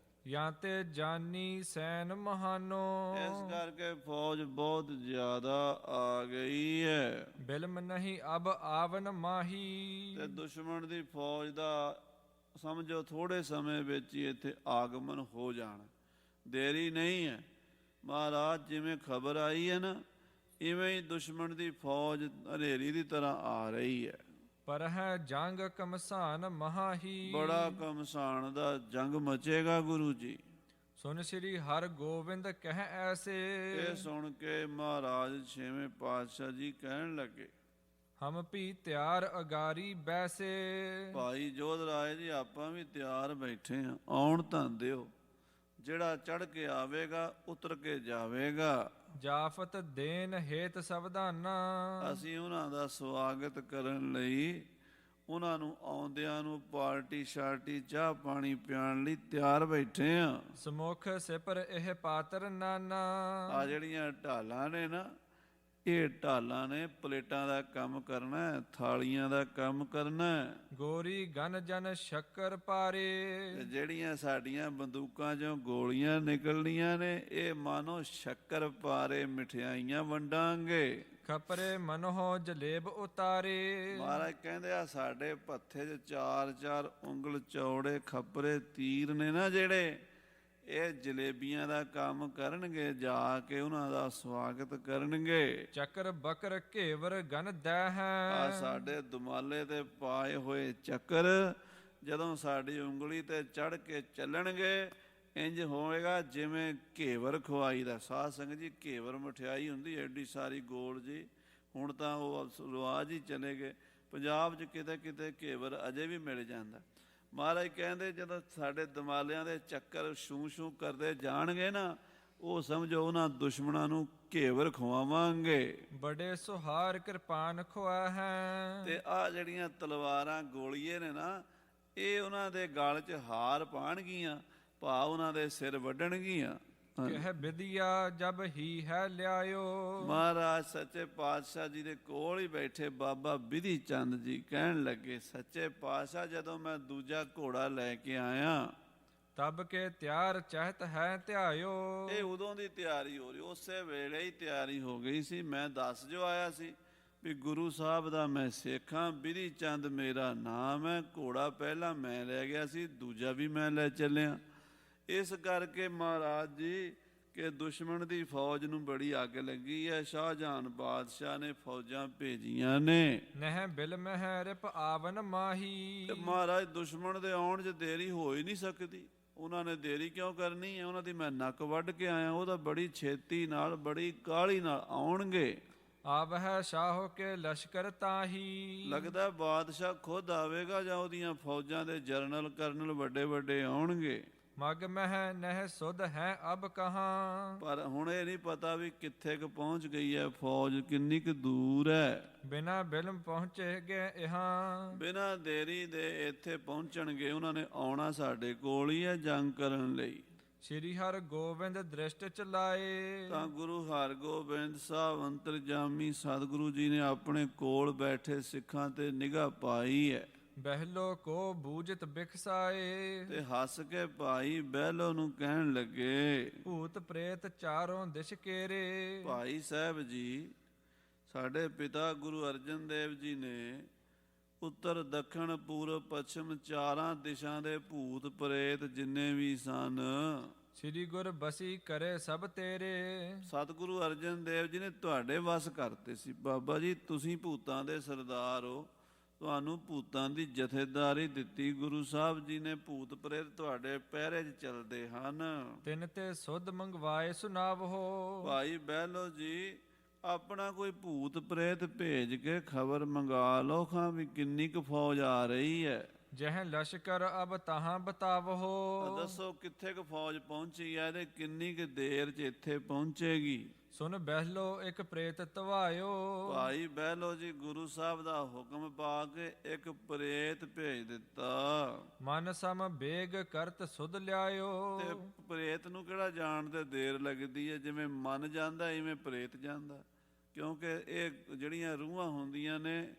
ਜਾਂ ਤੇ ਜਾਨੀ ਸੈਨ ਮਹਾਨੋ। ਇਸ ਕਰਕੇ ਫੌਜ ਬਹੁਤ ਜ਼ਿਆਦਾ ਆ ਗਈ ਹੈ, ਬਿਲਮ ਨਹੀਂ ਅਬ ਆਵਨ ਮਾਹੀ। ਤੇ ਦੁਸ਼ਮਣ ਦੀ ਫੌਜ ਦਾ ਸਮਝੋ ਥੋੜੇ ਸਮੇਂ ਵਿੱਚ ਹੀ ਇੱਥੇ ਆਗਮਨ ਹੋ ਜਾਣਾ, ਦੇਰੀ ਨਹੀਂ ਹੈ। ਮਹਾਰਾਜ ਜਿਵੇਂ ਖਬਰ ਆਈ ਹੈ ਨਾ, ਇਵੇਂ ਹੀ ਦੁਸ਼ਮਣ ਦੀ ਫੌਜ ਹਨੇਰੀ ਦੀ ਤਰ੍ਹਾਂ ਆ ਰਹੀ ਹੈ। ਪਰ ਹੈ ਜੰਗ ਕਮਸਾਨ ਮਹਾਹੀ। ਬੜਾ ਕਮਸਾਨ ਦਾ ਜੰਗ ਮਚੇਗਾ ਗੁਰੂ ਜੀ। ਸੁਨ ਸ੍ਰੀ ਹਰ ਗੋਬਿੰਦ ਕਹਿ ਐਸੇ। ਇਹ ਸੁਣ ਕੇ ਮਹਾਰਾਜ ਛੇਵੇਂ ਪਾਤਸ਼ਾਹ ਜੀ ਕਹਿਣ ਲੱਗੇ, ਹਮ ਵੀ ਤਿਆਰ ਅਗਾਰੀ ਬੈਸੇ। ਭਾਈ ਜੋਧ ਰਾਏ ਜੀ, ਆਪਾਂ ਵੀ ਤਿਆਰ ਬੈਠੇ ਹਾਂ, ਆਉਣ ਤਾਂ ਦਿਓ। ਜਿਹੜਾ ਚੜ ਕੇ ਆਵੇਗਾ ਉਤਰ ਕੇ ਜਾਵੇਗਾ। ਜਾਫਤ ਦੇਨ ਹੇਤ ਸਵਧਾਨਾ। ਅਸੀਂ ਉਹਨਾਂ ਦਾ ਸਵਾਗਤ ਕਰਨ ਲਈ, ਉਹਨਾਂ ਨੂੰ ਆਉਂਦਿਆਂ ਨੂੰ ਪਾਰਟੀ ਸ਼ਾਰਟੀ ਚਾਹ ਪਾਣੀ ਪਿਆਉਣ ਲਈ ਤਿਆਰ ਬੈਠੇ ਆ। ਸਮੁਖ ਸਿਪਰ ਇਹ ਪਾਤਰ ਨਾਨਾ। ਆ ਜਿਹੜੀਆਂ ਢਾਲਾਂ ਨੇ ਨਾ, ਇਹ ਢਾਲਾਂ ਨੇ ਪਲੇਟਾਂ ਦਾ ਕੰਮ ਕਰਨਾ, ਥਾਲੀਆਂ ਦਾ ਕੰਮ ਕਰਨਾ। ਗੋਰੀ ਗਨ ਜਨ ਸ਼ੱਕਰ ਪਾਰੇ। ਤੇ ਜਿਹੜੀਆਂ ਸਾਡੀਆਂ ਬੰਦੂਕਾਂ 'ਚੋਂ ਗੋਲੀਆਂ ਨਿਕਲਣੀਆਂ ਨੇ, ਇਹ ਮਾਨੋ ਸ਼ੱਕਰ ਪਾਰੇ ਮਠਿਆਈਆਂ ਵੰਡਾਂਗੇ। ਖਪਰੇ ਮਨੋਹ ਜਲੇਬ ਉਤਾਰੇ। ਮਹਾਰਾਜ ਕਹਿੰਦੇ ਆ, ਸਾਡੇ ਭੱਥੇ 'ਚ 4-4 ਉਂਗਲ ਚੌੜੇ ਖਪਰੇ ਤੀਰ ਨੇ ਨਾ ਜਿਹੜੇ, ਇਹ ਜਲੇਬੀਆਂ ਦਾ ਕੰਮ ਕਰਨਗੇ, ਜਾ ਕੇ ਉਹਨਾਂ ਦਾ ਸਵਾਗਤ ਕਰਨਗੇ। ਚੱਕਰ ਬਕਰ ਘੇਵਰ ਗਨ ਦੈ ਹੈ। ਆ ਸਾਡੇ ਦੁਮਾਲੇ ਤੇ ਪਾਏ ਹੋਏ ਚੱਕਰ ਜਦੋਂ ਸਾਡੀ ਉਂਗਲੀ ਤੇ ਚੜ ਕੇ ਚੱਲਣਗੇ, ਇੰਜ ਹੋਵੇਗਾ ਜਿਵੇਂ ਘੇਵਰ ਖਵਾਈ ਦਾ। ਸਾਧ ਸੰਗਤ ਜੀ, ਘੇਵਰ ਮਠਿਆਈ ਹੁੰਦੀ ਐਡੀ ਸਾਰੀ ਗੋਲ ਜੀ। ਹੁਣ ਤਾਂ ਉਹ ਰਿਵਾਜ ਹੀ ਚਲੇ ਗਏ। ਪੰਜਾਬ 'ਚ ਕਿਤੇ ਕਿਤੇ ਘੇਵਰ ਅਜੇ ਵੀ ਮਿਲ ਜਾਂਦਾ। ਮਹਾਰਾਜ ਕਹਿੰਦੇ, ਜਦੋਂ ਸਾਡੇ ਦਮਾਲਿਆਂ ਦੇ ਚੱਕਰ ਛੂ ਛੂ ਕਰਦੇ ਜਾਣਗੇ ਨਾ, ਉਹ ਸਮਝੋ ਉਹਨਾਂ ਦੁਸ਼ਮਣਾਂ ਨੂੰ ਘੇਵਰ ਖਵਾਵਾਂਗੇ। ਬੜੇ ਸੁਹਾਰ ਕਿਰਪਾਨ ਖੁਆ ਹੈ। ਤੇ ਆ ਜਿਹੜੀਆਂ ਤਲਵਾਰਾਂ ਗੋਲੀਏ ਨੇ ਨਾ, ਇਹ ਉਹਨਾਂ ਦੇ ਗਲ 'ਚ ਹਾਰ ਪਾਣਗੀਆਂ, ਭਾ ਉਹਨਾਂ ਦੇ ਸਿਰ ਵੱਢਣਗੀਆਂ। ਕਹਿ ਵਿਦਿਆ ਜਬ ਹੀ ਹੈ ਲਿਆਇਓ। ਮਹਾਰਾਜ ਸੱਚੇ ਪਾਤਸ਼ਾਹ ਜੀ ਦੇ ਕੋਲ ਹੀ ਬੈਠੇ ਬਾਬਾ ਬਿਧੀ ਚੰਦ ਜੀ ਕਹਿਣ ਲੱਗੇ, ਸੱਚੇ ਪਾਤਸ਼ਾਹ, ਜਦੋਂ ਮੈਂ ਦੂਜਾ ਘੋੜਾ ਲੈ ਕੇ ਆਇਆ, ਤਬ ਕੇ ਤਿਆਰ ਚਹਿਤ ਹੈ ਧਿਆਇਓ। ਇਹ ਉਦੋਂ ਦੀ ਤਿਆਰੀ ਹੋ ਰਹੀ, ਉਸੇ ਵੇਲੇ ਹੀ ਤਿਆਰੀ ਹੋ ਗਈ ਸੀ। ਮੈਂ ਦੱਸ ਜੋ ਆਇਆ ਸੀ ਵੀ ਗੁਰੂ ਸਾਹਿਬ ਦਾ ਮੈਂ ਸਿੱਖ ਹਾਂ, ਬਿਧੀ ਚੰਦ ਮੇਰਾ ਨਾਮ ਹੈ। ਘੋੜਾ ਪਹਿਲਾਂ ਮੈਂ ਲੈ ਗਿਆ ਸੀ, ਦੂਜਾ ਵੀ ਮੈਂ ਲੈ ਚੱਲਿਆ। ਇਸ ਕਰਕੇ ਮਹਾਰਾਜ ਜੀ ਕਿ ਦੁਸ਼ਮਣ ਦੀ ਫੌਜ ਨੂੰ ਬੜੀ ਅੱਗ ਲੱਗੀ ਹੈ। ਸ਼ਾਹਜਹਾਨ ਬਾਦਸ਼ਾਹ ਨੇ ਫੌਜਾਂ ਭੇਜੀਆਂ ਨੇ। ਨਹਿ ਬਿਲ ਮਹਿ ਰਿਪ ਆਵਨ ਮਾਹੀ। ਤੇ ਮਹਾਰਾਜ ਦੁਸ਼ਮਣ ਦੇ ਆਉਣ 'ਚ ਦੇਰੀ ਹੋ ਹੀ ਨਹੀਂ ਸਕਦੀ। ਉਹਨਾਂ ਨੇ ਦੇਰੀ ਕਿਉਂ ਕਰਨੀ ਹੈ? ਉਹਨਾਂ ਦੀ ਮੈਂ ਨੱਕ ਵੱਢ ਕੇ ਆਇਆ, ਉਹਦਾ ਬੜੀ ਛੇਤੀ ਨਾਲ, ਬੜੀ ਕਾਹਲੀ ਨਾਲ ਆਉਣਗੇ। ਆਵਹਿ ਸ਼ਾਹੋ ਕੇ ਲਸ਼ਕਰ ਤਾਹੀ। ਲੱਗਦਾ ਬਾਦਸ਼ਾਹ ਖੁਦ ਆਵੇਗਾ ਜਾਂ ਉਹਦੀਆਂ ਫੌਜਾਂ ਦੇ ਜਰਨਲ ਕਰਨਲ ਵੱਡੇ ਵੱਡੇ ਆਉਣਗੇ। ਮਗ ਮਹਿ ਨਹਿ ਸੁਧ ਹੈ ਅਬ ਕਹਾਂ। ਪਰ ਹੁਣ ਇਹ ਨਹੀਂ ਪਤਾ ਵੀ ਕਿੱਥੇ ਕੁ ਪਹੁੰਚ ਗਈ ਹੈ ਫੌਜ, ਕਿੰਨੀ ਕੁ ਦੂਰ ਹੈ। ਬਿਨਾ ਬਿਲਮ ਪਹੁੰਚੇ ਗਏ ਇਹਾਂ। ਬਿਨਾਂ ਦੇਰੀ ਦੇ ਇੱਥੇ ਪਹੁੰਚਣਗੇ। ਉਹਨਾਂ ਨੇ ਆਉਣਾ ਸਾਡੇ ਕੋਲ ਹੀ ਹੈ ਜੰਗ ਕਰਨ ਲਈ। ਸ੍ਰੀ ਹਰਿ ਗੋਬਿੰਦ ਦ੍ਰਿਸ਼ਟ ਚਲਾਏ। ਤਾਂ ਗੁਰੂ ਹਰਗੋਬਿੰਦ ਸਾਹਿਬ ਅੰਤਰਜਾਮੀ ਸਤਿਗੁਰੂ ਜੀ ਨੇ ਆਪਣੇ ਕੋਲ ਬੈਠੇ ਸਿੱਖਾਂ ਤੇ ਨਿਗਾਹ ਪਾਈ ਹੈ। ਬਹਿਲੋ ਕੋ ਬੂਝਤ ਬਿਖਸਾਏ। ਤੇ ਹੱਸ ਕੇ ਭਾਈ ਬਹਿਲੋ ਨੂੰ ਕਹਿਣ ਲੱਗੇ, ਭੂਤ ਪ੍ਰੇਤ ਚਾਰੋਂ ਦਿਸ਼ ਕੇਰੇ। ਭਾਈ ਸਾਹਿਬ ਜੀ, ਸਾਡੇ ਪਿਤਾ ਗੁਰੂ ਅਰਜਨ ਦੇਵ ਜੀ ਨੇ ਉੱਤਰ ਦੱਖਣ ਪੂਰਬ ਪੱਛਮ ਚਾਰਾਂ ਦਿਸ਼ਾ ਦੇ ਭੂਤ ਪ੍ਰੇਤ ਜਿੰਨੇ ਵੀ ਸਨ, ਸ੍ਰੀ ਗੁਰ ਬਸੀ ਕਰੇ ਸਭ ਤੇਰੇ। ਸਤਿਗੁਰੂ ਅਰਜਨ ਦੇਵ ਜੀ ਨੇ ਤੁਹਾਡੇ ਵਸ ਕਰਤੇ ਸੀ। ਬਾਬਾ ਜੀ, ਤੁਸੀਂ ਭੂਤਾਂ ਦੇ ਸਰਦਾਰ ਹੋ, ਤੁਹਾਨੂੰ ਭੂਤਾਂ ਦੀ ਜਥੇਦਾਰੀ ਦਿੱਤੀ ਗੁਰੂ ਸਾਹਿਬ ਜੀ ਨੇ। ਭੂਤ ਪ੍ਰੇਤ ਤੁਹਾਡੇ ਪਹਿਰੇ 'ਚ ਚੱਲਦੇ ਹਨ। ਤਿਨ ਤੇ ਸੁਧ ਮੰਗਵਾਏ ਸੁਨਾਵਹੋ। ਭਾਈ ਬਹਿਲੋ ਜੀ, ਆਪਣਾ ਕੋਈ ਭੂਤ ਪ੍ਰੇਤ ਭੇਜ ਕੇ ਖਬਰ ਮੰਗਾ ਲਓ ਖਾਂ ਵੀ ਕਿੰਨੀ ਕੁ ਫੌਜ ਆ ਰਹੀ ਹੈ। ਜਹ ਲਸ਼ਕਰ ਅਬ ਤਹਾਂ ਬਤਾਵਹੋ। ਦੱਸੋ ਕਿੱਥੇ ਕੁ ਫੌਜ ਪਹੁੰਚੀ ਹੈ ਤੇ ਕਿੰਨੀ ਕੁ ਦੇਰ 'ਚ ਇੱਥੇ ਪਹੁੰਚੇਗੀ। ਸੁਨ ਬਹਿਲੋ ਇੱਕ ਪ੍ਰੇਤ ਧਵਾਇਓ। ਭਾਈ ਬਹਿਲੋ ਜੀ, ਗੁਰੂ ਸਾਹਿਬ ਦਾ ਹੁਕਮ ਪਾ ਕੇ ਇੱਕ ਪ੍ਰੇਤ ਭੇਜ ਦਿੱਤਾ। ਮਨ ਸਮ ਬੇਗ ਕਰਤ ਸੁਧ ਲਿਆਇਓ। ਤੇ ਪ੍ਰੇਤ ਨੂੰ ਕਿਹੜਾ ਜਾਣ ਤੇ ਦੇਰ ਲੱਗਦੀ ਹੈ, ਜਿਵੇਂ ਮਨ ਜਾਂਦਾ ਇਵੇਂ ਪ੍ਰੇਤ ਜਾਂਦਾ। ਕਿਉਂਕਿ ਇਹ ਜਿਹੜੀਆਂ ਰੂਹਾਂ ਹੁੰਦੀਆਂ ਨੇ,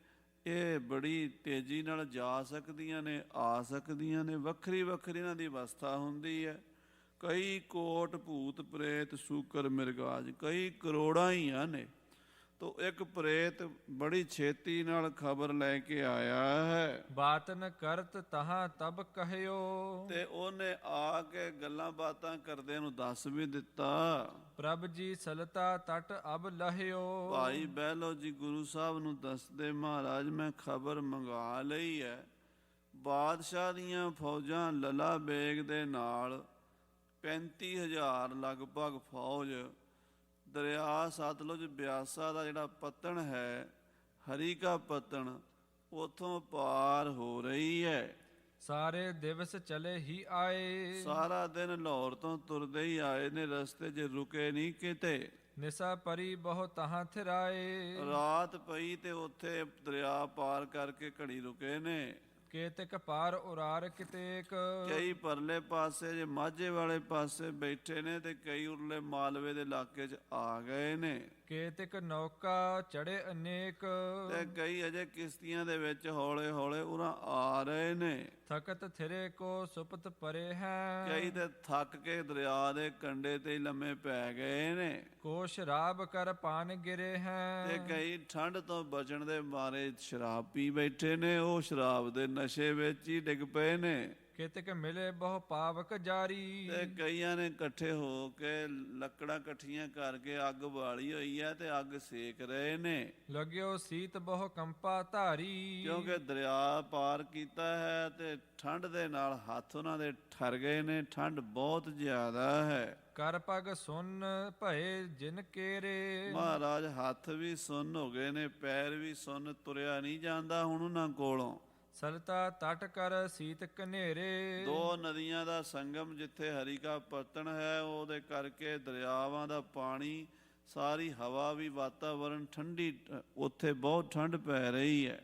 ਇਹ ਬੜੀ ਤੇਜ਼ੀ ਨਾਲ ਜਾ ਸਕਦੀਆਂ ਨੇ, ਆ ਸਕਦੀਆਂ ਨੇ, ਵੱਖਰੀ ਵੱਖਰੀ ਇਹਨਾਂ ਦੀ ਅਵਸਥਾ ਹੁੰਦੀ ਹੈ। ਕਈ ਕੋਟ ਭੂਤ ਪ੍ਰੇਤ ਸ਼ੂਕਰ ਮਿਰਗਾਜ, ਕਈ ਕਰੋੜਾਂ ਹੀ ਨੇ। ਤੋ ਇੱਕ ਪ੍ਰੇਤ ਬੜੀ ਛੇਤੀ ਨਾਲ ਖਬਰ ਲੈ ਕੇ ਆਇਆ ਹੈ। ਬਾਤ ਨ ਕਰਤ ਤਹਾਂ ਤਬ ਕਹਿਓ। ਤੇ ਉਹਨੇ ਆ ਕੇ ਗੱਲਾਂ ਬਾਤਾਂ ਕਰਦੇ ਨੂੰ ਦੱਸ ਵੀ ਦਿੱਤਾ। ਪ੍ਰਭ ਜੀ ਸਲਤਾ ਤਟ ਅਬ ਲਹਿਓ। ਭਾਈ ਬਹਿਲੋ ਜੀ ਗੁਰੂ ਸਾਹਿਬ ਨੂੰ ਦੱਸਦੇ, ਮਹਾਰਾਜ ਮੈਂ ਖਬਰ ਮੰਗਾ ਲਈ ਹੈ। ਬਾਦਸ਼ਾਹ ਦੀਆਂ ਫੌਜਾਂ ਲਲਾ ਬੇਗ ਦੇ ਨਾਲ 35,000 ਲਗਭਗ ਫੌਜ ਦਰਿਆ ਸਤਲੁਜ ਬਿਆਸਾ ਦਾ ਜਿਹੜਾ ਪੱਤਣ ਹੈ, ਹਰੀ ਕਾ ਪੱਤਣ, ਉਥੋਂ ਪਾਰ ਹੋ ਰਹੀ ਹੈ। ਸਾਰੇ ਦਿਵਸ ਚਲੇ ਹੀ ਆਏ। ਸਾਰਾ ਦਿਨ ਲਾਹੌਰ ਤੋਂ ਤੁਰਦੇ ਹੀ ਆਏ ਨੇ, ਰਸਤੇ 'ਚ ਰੁਕੇ ਨਹੀਂ ਕਿਤੇ। ਨਿਸਾ ਪਰੀ ਬਹੁ ਤਹਾਂ ਥਿਰਾਏ। ਰਾਤ ਪਈ ਤੇ ਉੱਥੇ ਦਰਿਆ ਪਾਰ ਕਰਕੇ ਘੜੀ ਰੁਕੇ ਨੇ। ਕੇਤਕ ਪਾਰ ਉਰਾਰ ਕਿਤੇਕ। ਕਈ ਪਰਲੇ ਪਾਸੇ ਜੇ ਮਾਝੇ ਵਾਲੇ ਪਾਸੇ ਬੈਠੇ ਨੇ ਤੇ ਕਈ ਉਰਲੇ ਮਾਲਵੇ ਦੇ ਇਲਾਕੇ 'ਚ ਆ ਗਏ ਨੇ। ਕੇਤਕ ਨੌਕਾ ਚੜੇ ਅਨੇਕ। ਤੇ ਕਈ ਅਜੇ ਕਿਸ਼ਤੀਆਂ ਦੇ ਵਿੱਚ ਹੌਲੇ ਹੌਲੇ ਉਰਾਂ ਆ ਰਹੇ ਨੇ। ਥਕਤ ਥਿਰੇ ਕੋ ਸੁਪਤ ਪਰੇ ਹੈ। ਕਈ ਤੇ ਥੱਕ ਕੇ ਦਰਿਆ ਦੇ ਕੰਢੇ ਤੇ ਹੀ ਲੰਮੇ ਪੈ ਗਏ ਨੇ। ਕੋ ਸ਼ਰਾਬ ਕਰ ਪਾਨ ਗਿਰੇ ਹੈ। ਤੇ ਕਈ ਠੰਡ ਤੋਂ ਬਚਣ ਦੇ ਮਾਰੇ ਸ਼ਰਾਬ ਪੀ ਬੈਠੇ ਨੇ, ਉਹ ਸ਼ਰਾਬ ਦੇ ਨਸ਼ੇ ਵਿੱਚ ਹੀ ਡਿੱਗ ਪਏ ਨੇ। ਕਿਤਕ ਮਿਲੇ ਬਹੁ ਪਾਵਕ ਜਾਰੀ। ਤੇ ਕਈਆਂ ਨੇ ਇਕੱਠੇ ਹੋ ਕੇ ਲੱਕੜਾਂ ਇਕੱਠੀਆਂ ਕਰਕੇ ਅੱਗ ਬਾਲੀ ਹੋਈ ਹੈ ਤੇ ਅੱਗ ਸੇਕ ਰਹੇ ਨੇ। ਲੱਗਿਓ ਸੀਤ ਬਹੁ ਕੰਪਾ ਧਾਰੀ। ਕਿਉਂਕਿ ਦਰਿਆ ਪਾਰ ਕੀਤਾ ਹੈ ਤੇ ਠੰਡ ਦੇ ਨਾਲ ਹੱਥ ਉਹਨਾਂ ਦੇ ਠਰ ਗਏ ਨੇ, ਠੰਡ ਬਹੁਤ ਜ਼ਿਆਦਾ ਹੈ। ਕਰ ਪਗ ਸੁਨ ਭਏ ਜਿਨ ਕੇਰੇ। ਮਹਾਰਾਜ ਹੱਥ ਵੀ ਸੁੰਨ ਹੋ ਗਏ ਨੇ, ਪੈਰ ਵੀ ਸੁੰਨ, ਤੁਰਿਆ ਨਹੀਂ ਜਾਂਦਾ ਹੁਣ ਉਹਨਾਂ ਕੋਲੋਂ। ਸਲਤਾ ਤਟ ਕਰ ਸੀਤ ਕਨੇਰੇ। ਦੋ ਨਦੀਆਂ ਦਾ ਸੰਗਮ ਜਿੱਥੇ ਹਰੀ ਕਾ ਪੱਤਣ ਹੈ, ਉਹਦੇ ਕਰਕੇ ਦਰਿਆਵਾਂ ਦਾ ਪਾਣੀ, ਸਾਰੀ ਹਵਾ ਵੀ, ਵਾਤਾਵਰਨ ਠੰਡੀ, ਉੱਥੇ ਬਹੁਤ ਠੰਡ ਪੈ ਰਹੀ ਹੈ।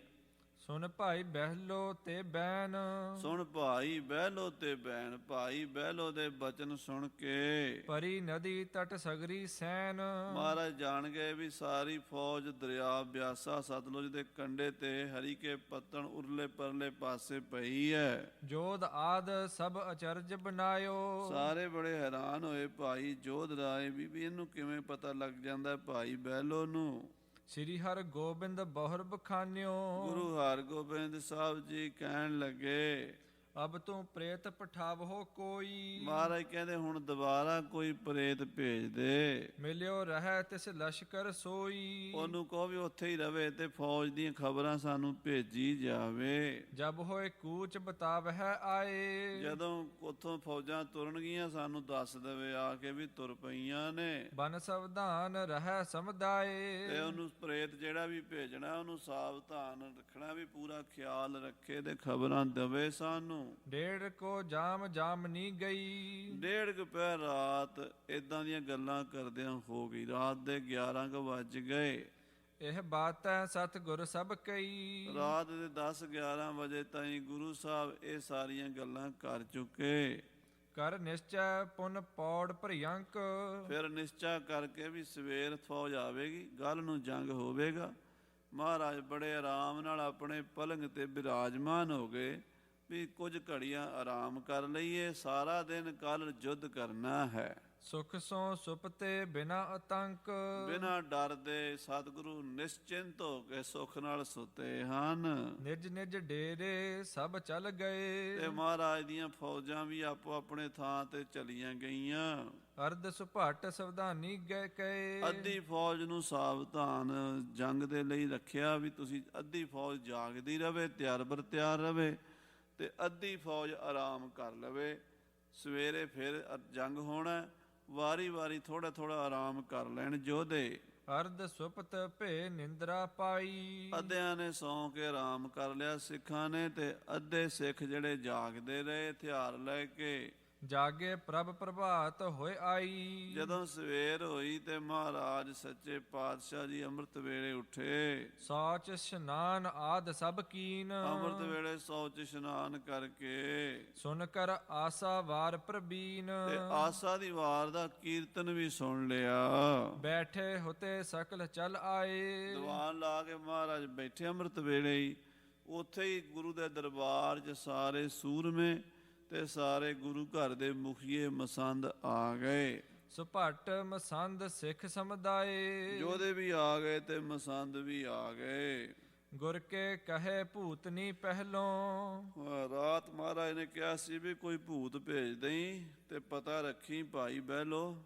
ਸੁਨ ਭਾਈ ਬਹਿਲੋ ਤੇ ਬੈਨ। ਸੁਣ ਭਾਈ ਬਹਿਲੋ ਤੇ ਬੈਣ। ਭਾਈ ਬਹਿਲੋ ਦੇ ਬਚਨ ਸੁਣ ਕੇ ਪਰੀ ਨਦੀ ਤਟ ਸਗਰੀ ਸੈਨ। ਮਹਾਰਾਜ ਜਾਣ ਗਏ ਵੀ ਸਾਰੀ ਫੌਜ ਦਰਿਆ ਬਿਆਸਾ ਸਤਲੁਜ ਦੇ ਕੰਢੇ ਤੇ ਹਰੀ ਕੇ ਪੱਤਣ ਉਰਲੇ ਪਰਲੇ ਪਾਸੇ ਪਈ ਹੈ। ਜੋਧ ਆਦ ਸਭ ਅਚਰਜ ਬਨਾਇਓ। ਸਾਰੇ ਬੜੇ ਹੈਰਾਨ ਹੋਏ। ਭਾਈ ਜੋਧ ਰਾਏ ਵੀ ਇਹਨੂੰ ਕਿਵੇਂ ਪਤਾ ਲੱਗ ਜਾਂਦਾ ਭਾਈ ਬਹਿਲੋ ਨੂੰ। ਸ੍ਰੀ ਹਰਿ ਗੋਬਿੰਦ ਬਹੁਰ ਬਖਾਨਿਓ। ਗੁਰੂ ਹਰਗੋਬਿੰਦ ਸਾਹਿਬ ਜੀ ਕਹਿਣ ਲੱਗੇ, ਅਬ ਤੂੰ ਪ੍ਰੇਤ ਪਠਾਵੋ ਕੋਈ। ਮਹਾਰਾਜ ਕਹਿੰਦੇ ਹੁਣ ਦੁਬਾਰਾ ਕੋਈ ਪ੍ਰੇਤ ਭੇਜ ਦੇ। ਮਿਲਿਓ ਰਹਿ ਤਿਸ ਲਸ਼ਕਰ ਸੋਈ। ਉਹਨੂੰ ਕਹੋ ਵੀ ਉੱਥੇ ਹੀ ਰਵੇ ਤੇ ਫੌਜ ਦੀਆਂ ਖਬਰਾਂ ਸਾਨੂੰ ਭੇਜੀ ਜਾਵੇ। ਜਬ ਹੋਏ ਕੂਚ ਬਤਾਵਹਿ ਆਏ। ਜਦੋਂ ਉੱਥੋਂ ਫੌਜਾਂ ਤੁਰਨਗੀਆਂ ਸਾਨੂੰ ਦੱਸ ਦੇਵੇ ਆ ਕੇ ਵੀ ਤੁਰ ਪਈਆਂ ਨੇ। ਬਨ ਸਵਧਾਨ ਰਹਿ ਸਮਦਾਏ। ਤੇ ਉਹਨੂੰ ਪ੍ਰੇਤ ਜਿਹੜਾ ਵੀ ਭੇਜਣਾ ਉਹਨੂੰ ਸਾਵਧਾਨ ਰੱਖਣਾ, ਵੀ ਪੂਰਾ ਖਿਆਲ ਰੱਖੇ ਤੇ ਖਬਰਾਂ ਦੇਵੇ ਸਾਨੂੰ। ਡੇਢ ਕੋ ਜਾਮ ਜਾਮਨੀ ਗਈ। ਡੇਢ ਕੁ ਪਹਿਰ ਰਾਤ ਏਦਾਂ ਦੀਆਂ ਗੱਲਾਂ ਕਰਦਿਆਂ ਹੋ ਗਈ। ਰਾਤ ਦੇ 11 ਕੁ ਵੱਜ ਗਏ। ਇਹ ਬਾਤੈ ਸਤਿਗੁਰ ਸਭ ਕਈ। ਰਾਤ ਦੇ 10-11 ਵਜੇ ਤਾਈਂ ਗੁਰੂ ਸਾਹਿਬ ਇਹ ਸਾਰੀਆਂ ਗੱਲਾਂ ਕਰ ਚੁੱਕੇ। ਕਰ ਨਿਸ਼ਚੈ ਪੁਨ ਪੌੜ ਭਰਿਅੰਕ। ਫਿਰ ਨਿਸ਼ਚਾ ਕਰਕੇ ਵੀ ਸਵੇਰ ਫੌਜ ਆਵੇਗੀ, ਕੱਲ ਨੂੰ ਜੰਗ ਹੋਵੇਗਾ ਮਹਾਰਾਜ ਬੜੇ ਆਰਾਮ ਨਾਲ ਆਪਣੇ ਪਲੰਗ ਤੇ ਬਿਰਾਜਮਾਨ ਹੋ ਗਏ ਵੀ ਕੁਝ ਘੜੀਆਂ ਆਰਾਮ ਕਰ ਲਈਏ, ਸਾਰਾ ਦਿਨ ਕੱਲ ਯੁੱਧ ਕਰਨਾ ਹੈ। ਸੁਖ ਸੋ ਸੁਪਤੇ ਬਿਨਾ ਅਤੰਕ, ਬਿਨਾਂ ਡਰ ਦੇ ਸਤਿਗੁਰੂ ਨਿਸ਼ਚਿੰਤ ਹੋ ਕੇ ਸੁੱਖ ਨਾਲ ਸੁੱਤੇ ਹਨ। ਨਿਜ ਨਿਜ ਡੇਰੇ ਸਭ ਚੱਲ ਗਏ, ਤੇ ਮਹਾਰਾਜ ਦੀਆਂ ਫੌਜਾਂ ਵੀ ਆਪੋ ਆਪਣੇ ਥਾਂ ਤੇ ਚਲੀਆਂ ਗਈਆਂ। ਅਰਧ ਸੁਭਾਟ ਸਵਧਾਨੀ ਗਏ ਕਏ, ਅੱਧੀ ਫੌਜ ਨੂੰ ਸਾਵਧਾਨ ਜੰਗ ਦੇ ਲਈ ਰੱਖਿਆ ਵੀ ਤੁਸੀਂ ਅੱਧੀ ਫੌਜ ਜਾਗਦੀ ਰਵੇ, ਤਿਆਰ ਬਰ ਤਿਆਰ ਰਵੇ, ਤੇ ਅੱਧੀ ਫੌਜ ਆਰਾਮ ਕਰ ਲਵੇ। ਸਵੇਰੇ ਫਿਰ ਜੰਗ ਹੋਣਾ, ਵਾਰੀ ਵਾਰੀ ਥੋੜਾ ਥੋੜਾ ਆਰਾਮ ਕਰ ਲੈਣ ਯੋਧੇ। ਅਰਧ ਸੁਪਤ ਭੇ ਨਿੰਦਰਾ ਪਾਈ, ਅੱਧਿਆਂ ਨੇ ਸੌਂ ਕੇ ਆਰਾਮ ਕਰ ਲਿਆ ਸਿੱਖਾਂ ਨੇ, ਤੇ ਅੱਧੇ ਸਿੱਖ ਜਿਹੜੇ ਜਾਗਦੇ ਰਹੇ ਹਥਿਆਰ ਲੈ ਕੇ। ਜਾਗੇ ਪ੍ਰਭ ਪ੍ਰਭਾਤ ਹੋਏ ਆਈ, ਜਦੋਂ ਸਵੇਰ ਹੋਈ ਤੇ ਮਹਾਰਾਜ ਸੱਚੇ ਪਾਤਸ਼ਾਹ ਜੀ ਅੰਮ੍ਰਿਤ ਵੇਲੇ ਉੱਠੇ। ਸੌਚ ਇਸ਼ਨਾਨ ਆਦ ਸਭ ਕੀਨ, ਅੰਮ੍ਰਿਤ ਵੇਲੇ ਸੌਚ ਇਸ਼ਨਾਨ ਕਰਕੇ ਸੁਨ ਕਰ ਆਸਾ ਵਾਰ ਪ੍ਰਬੀਨ, ਤੇ ਆਸਾ ਦੀ ਵਾਰ ਦਾ ਕੀਰਤਨ ਵੀ ਸੁਣ ਲਿਆ। ਬੈਠੇ ਹੁਤੇ ਸਕਲ ਚਲ ਆਏ, ਦੀਵਾਨ ਲਾ ਕੇ ਮਹਾਰਾਜ ਬੈਠੇ ਅੰਮ੍ਰਿਤ ਵੇਲੇ ਹੀ। ਉੱਥੇ ਹੀ ਗੁਰੂ ਦੇ ਦਰਬਾਰ 'ਚ ਸਾਰੇ ਸੂਰਮੇ ਤੇ ਸਾਰੇ ਗੁਰੂ ਘਰ ਦੇ ਮੁਖੀਏ ਮਸੰਦ ਆ ਗਏ। ਸੁਭਾਟ ਮਸੰਦ ਸਿੱਖ ਸਮੁਦਾਏ, ਯੋਧੇ ਵੀ ਆ ਗਏ ਤੇ ਮਸੰਦ ਵੀ ਆ ਗਏ। ਗੁਰ ਕੇ ਕਹੇ ਭੂਤਨੀ ਪਹਿਲੋਂ, ਰਾਤ ਮਹਾਰਾਜ ਨੇ ਕਿਹਾ ਸੀ ਵੀ ਕੋਈ ਭੂਤ ਭੇਜ ਦੇਈਂ ਤੇ ਪਤਾ ਰੱਖੀ ਭਾਈ ਬਹਿਲੋ।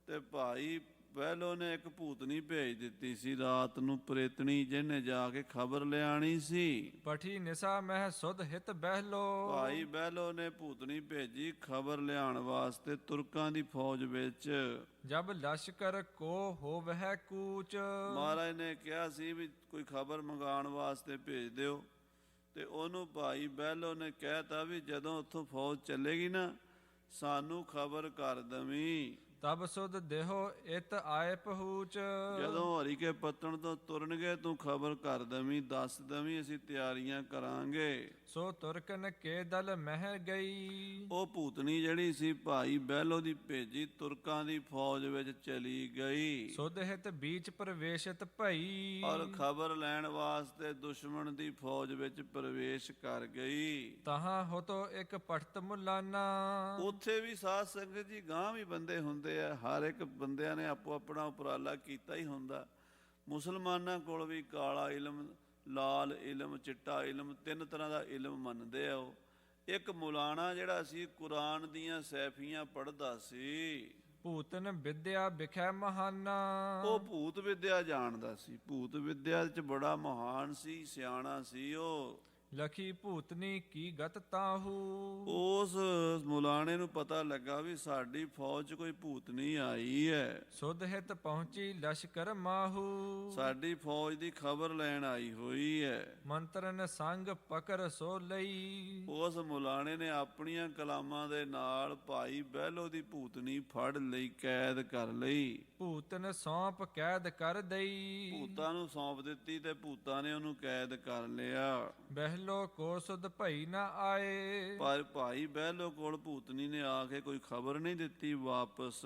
ਤੇ ਭਾਈ ਬਹਿਲੋ ਨੇ ਇੱਕ ਭੂਤਨੀ ਭੇਜ ਦਿੱਤੀ ਸੀ ਰਾਤ ਨੂੰ, ਪ੍ਰੇਤਣੀ, ਜਿਹਨੇ ਜਾ ਕੇ ਖਬਰ ਲਿਆਣੀ ਸੀ। ਪਠੀ ਨਿਸਾ ਮਹਿ ਸੁਧ ਹਿਤ ਬਹਿਲੋ, ਭਾਈ ਬਹਿਲੋ ਨੇ ਭੂਤਨੀ ਭੇਜੀ ਖਬਰ ਲਿਆਉਣ ਵਾਸਤੇ ਤੁਰਕਾਂ ਦੀ ਫੌਜ ਵਿੱਚ। ਜਬ ਲਸ਼ਕਰ ਕੋ ਹੋਵਹਿ ਕੂਚ, ਮਹਾਰਾਜ ਨੇ ਕਿਹਾ ਸੀ ਵੀ ਕੋਈ ਖਬਰ ਮੰਗਾਉਣ ਵਾਸਤੇ ਭੇਜ ਦਿਓ। ਤੇ ਉਹਨੂੰ ਭਾਈ ਬਹਿਲੋ ਨੇ ਕਹਿਤਾ ਵੀ ਜਦੋਂ ਉੱਥੋਂ ਫੌਜ ਚੱਲੇਗੀ ਨਾ, ਸਾਨੂੰ ਖਬਰ ਕਰ ਦਵੀਂ। ਤਬ ਸੁਧ ਦੇਹੋ ਇਤ ਆਏ ਪਹੂਚ, ਜਦੋਂ ਹਰੀ ਕੇ ਪੱਤਣ ਤੋਂ ਤੁਰਨਗੇ ਤੂੰ ਖਬਰ ਕਰ ਦਵੀਂ, ਦੱਸ ਦਵੀਂ, ਅਸੀਂ ਤਿਆਰੀਆਂ ਕਰਾਂਗੇ। ਸੋ ਤੁਰਕਨ ਕੇ ਦਲ ਮਹਿ ਗਈ, ਉਹ ਭੂਤਨੀ ਜਿਹੜੀ ਸੀ ਭਾਈ ਬਹਿਲੋ ਦੀ ਭੇਜੀ ਤੁਰਕਾਂ ਦੀ ਫੌਜ ਵਿੱਚ ਚਲੀ ਗਈ। ਸੁਧ ਹਿਤ ਬੀਚ ਪ੍ਰਵੇਸ਼ਿਤ ਭਈ, ਔਰ ਖਬਰ ਲੈਣ ਵਾਸਤੇ ਦੁਸ਼ਮਣ ਦੀ ਫੌਜ ਵਿੱਚ ਪ੍ਰਵੇਸ਼ ਕਰ ਗਈ। ਤਹਾਂ ਹੋਤੋ ਇੱਕ ਪਠਤ ਮੁਲਾਨਾ, ਉੱਥੇ ਵੀ ਸਾਧ ਸੰਗਤ ਜੀ ਗਾਂ ਵੀ ਬੰਦੇ ਹੁੰਦੇ ਆ, ਹਰ ਇੱਕ ਬੰਦਿਆਂ ਨੇ ਆਪੋ ਆਪਣਾ ਉਪਰਾਲਾ ਕੀਤਾ ਹੀ ਹੁੰਦਾ। ਮੁਸਲਮਾਨਾਂ ਕੋਲ ਵੀ ਕਾਲਾ ਇਲਮ, ਲਾਲ ਇਲਮ, ਚਿੱਟਾ ਇਲਮ, 3 ਤਰ੍ਹਾਂ ਦਾ ਇਲਮ ਮੰਨਦੇ ਆ। ਉਹ ਇੱਕ ਮੁਲਾਣਾ ਜਿਹੜਾ ਸੀ ਕੁਰਾਨ ਦੀਆਂ ਸੈਫੀਆਂ ਪੜ੍ਹਦਾ ਸੀ। ਭੂਤਨ ਵਿਦਿਆ ਵਿਖੈ ਮਹਾਨਾ, ਉਹ ਭੂਤ ਵਿਦਿਆ ਜਾਣਦਾ ਸੀ, ਭੂਤ ਵਿਦਿਆ 'ਚ ਬੜਾ ਮਹਾਨ ਸੀ, ਸਿਆਣਾ ਸੀ ਉਹ। ਲਖੀ ਭੂਤਨੀ ਕੀ ਗਤ ਤਾਹੂ, ਉਸ ਮੁਲਾਣੇ ਨੂੰ ਪਤਾ ਲੱਗਾ ਵੀ ਸਾਡੀ ਫੌਜ 'ਚ ਕੋਈ ਭੂਤਨੀ ਆਈ ਹੈ। ਸੁਧ ਹਿਤ ਪਹੁੰਚੀ ਲਸ਼ਕਰ ਮਾਹੂ, ਸਾਡੀ ਫੌਜ ਦੀ ਖਬਰ ਲੈਣ ਆਈ ਹੋਈ ਹੈ। ਮੰਤਰਨ ਸੰਗ ਪਕਰ ਸੋ ਲਈ, ਉਸ ਮੁਲਾਣੇ ਨੇ ਆਪਣੀਆਂ ਕਲਾਮਾਂ ਦੇ ਨਾਲ ਭਾਈ ਬਹਿਲੋ ਦੀ ਭੂਤਨੀ ਫੜ ਲਈ, ਕੈਦ ਕਰ ਲਈ। ਭੂਤਨ ਸੌਂਪ ਕੈਦ ਕਰ ਦਈ, ਭੂਤਾਂ ਨੂੰ ਸੌਂਪ ਦਿੱਤੀ ਤੇ ਭੂਤਾਂ ਨੇ ਉਹਨੂੰ ਕੈਦ ਕਰ ਲਿਆ। ਬਹਿਲੋ ਕੋ ਸੁਧ ਭਈ ਨਾ ਆਏ, ਪਰ ਭਾਈ ਬਹਿਲੋ ਕੋਲ ਭੂਤਨੀ ਨੇ ਆ ਕੇ ਕੋਈ ਖਬਰ ਨਹੀਂ ਦਿੱਤੀ ਵਾਪਸ।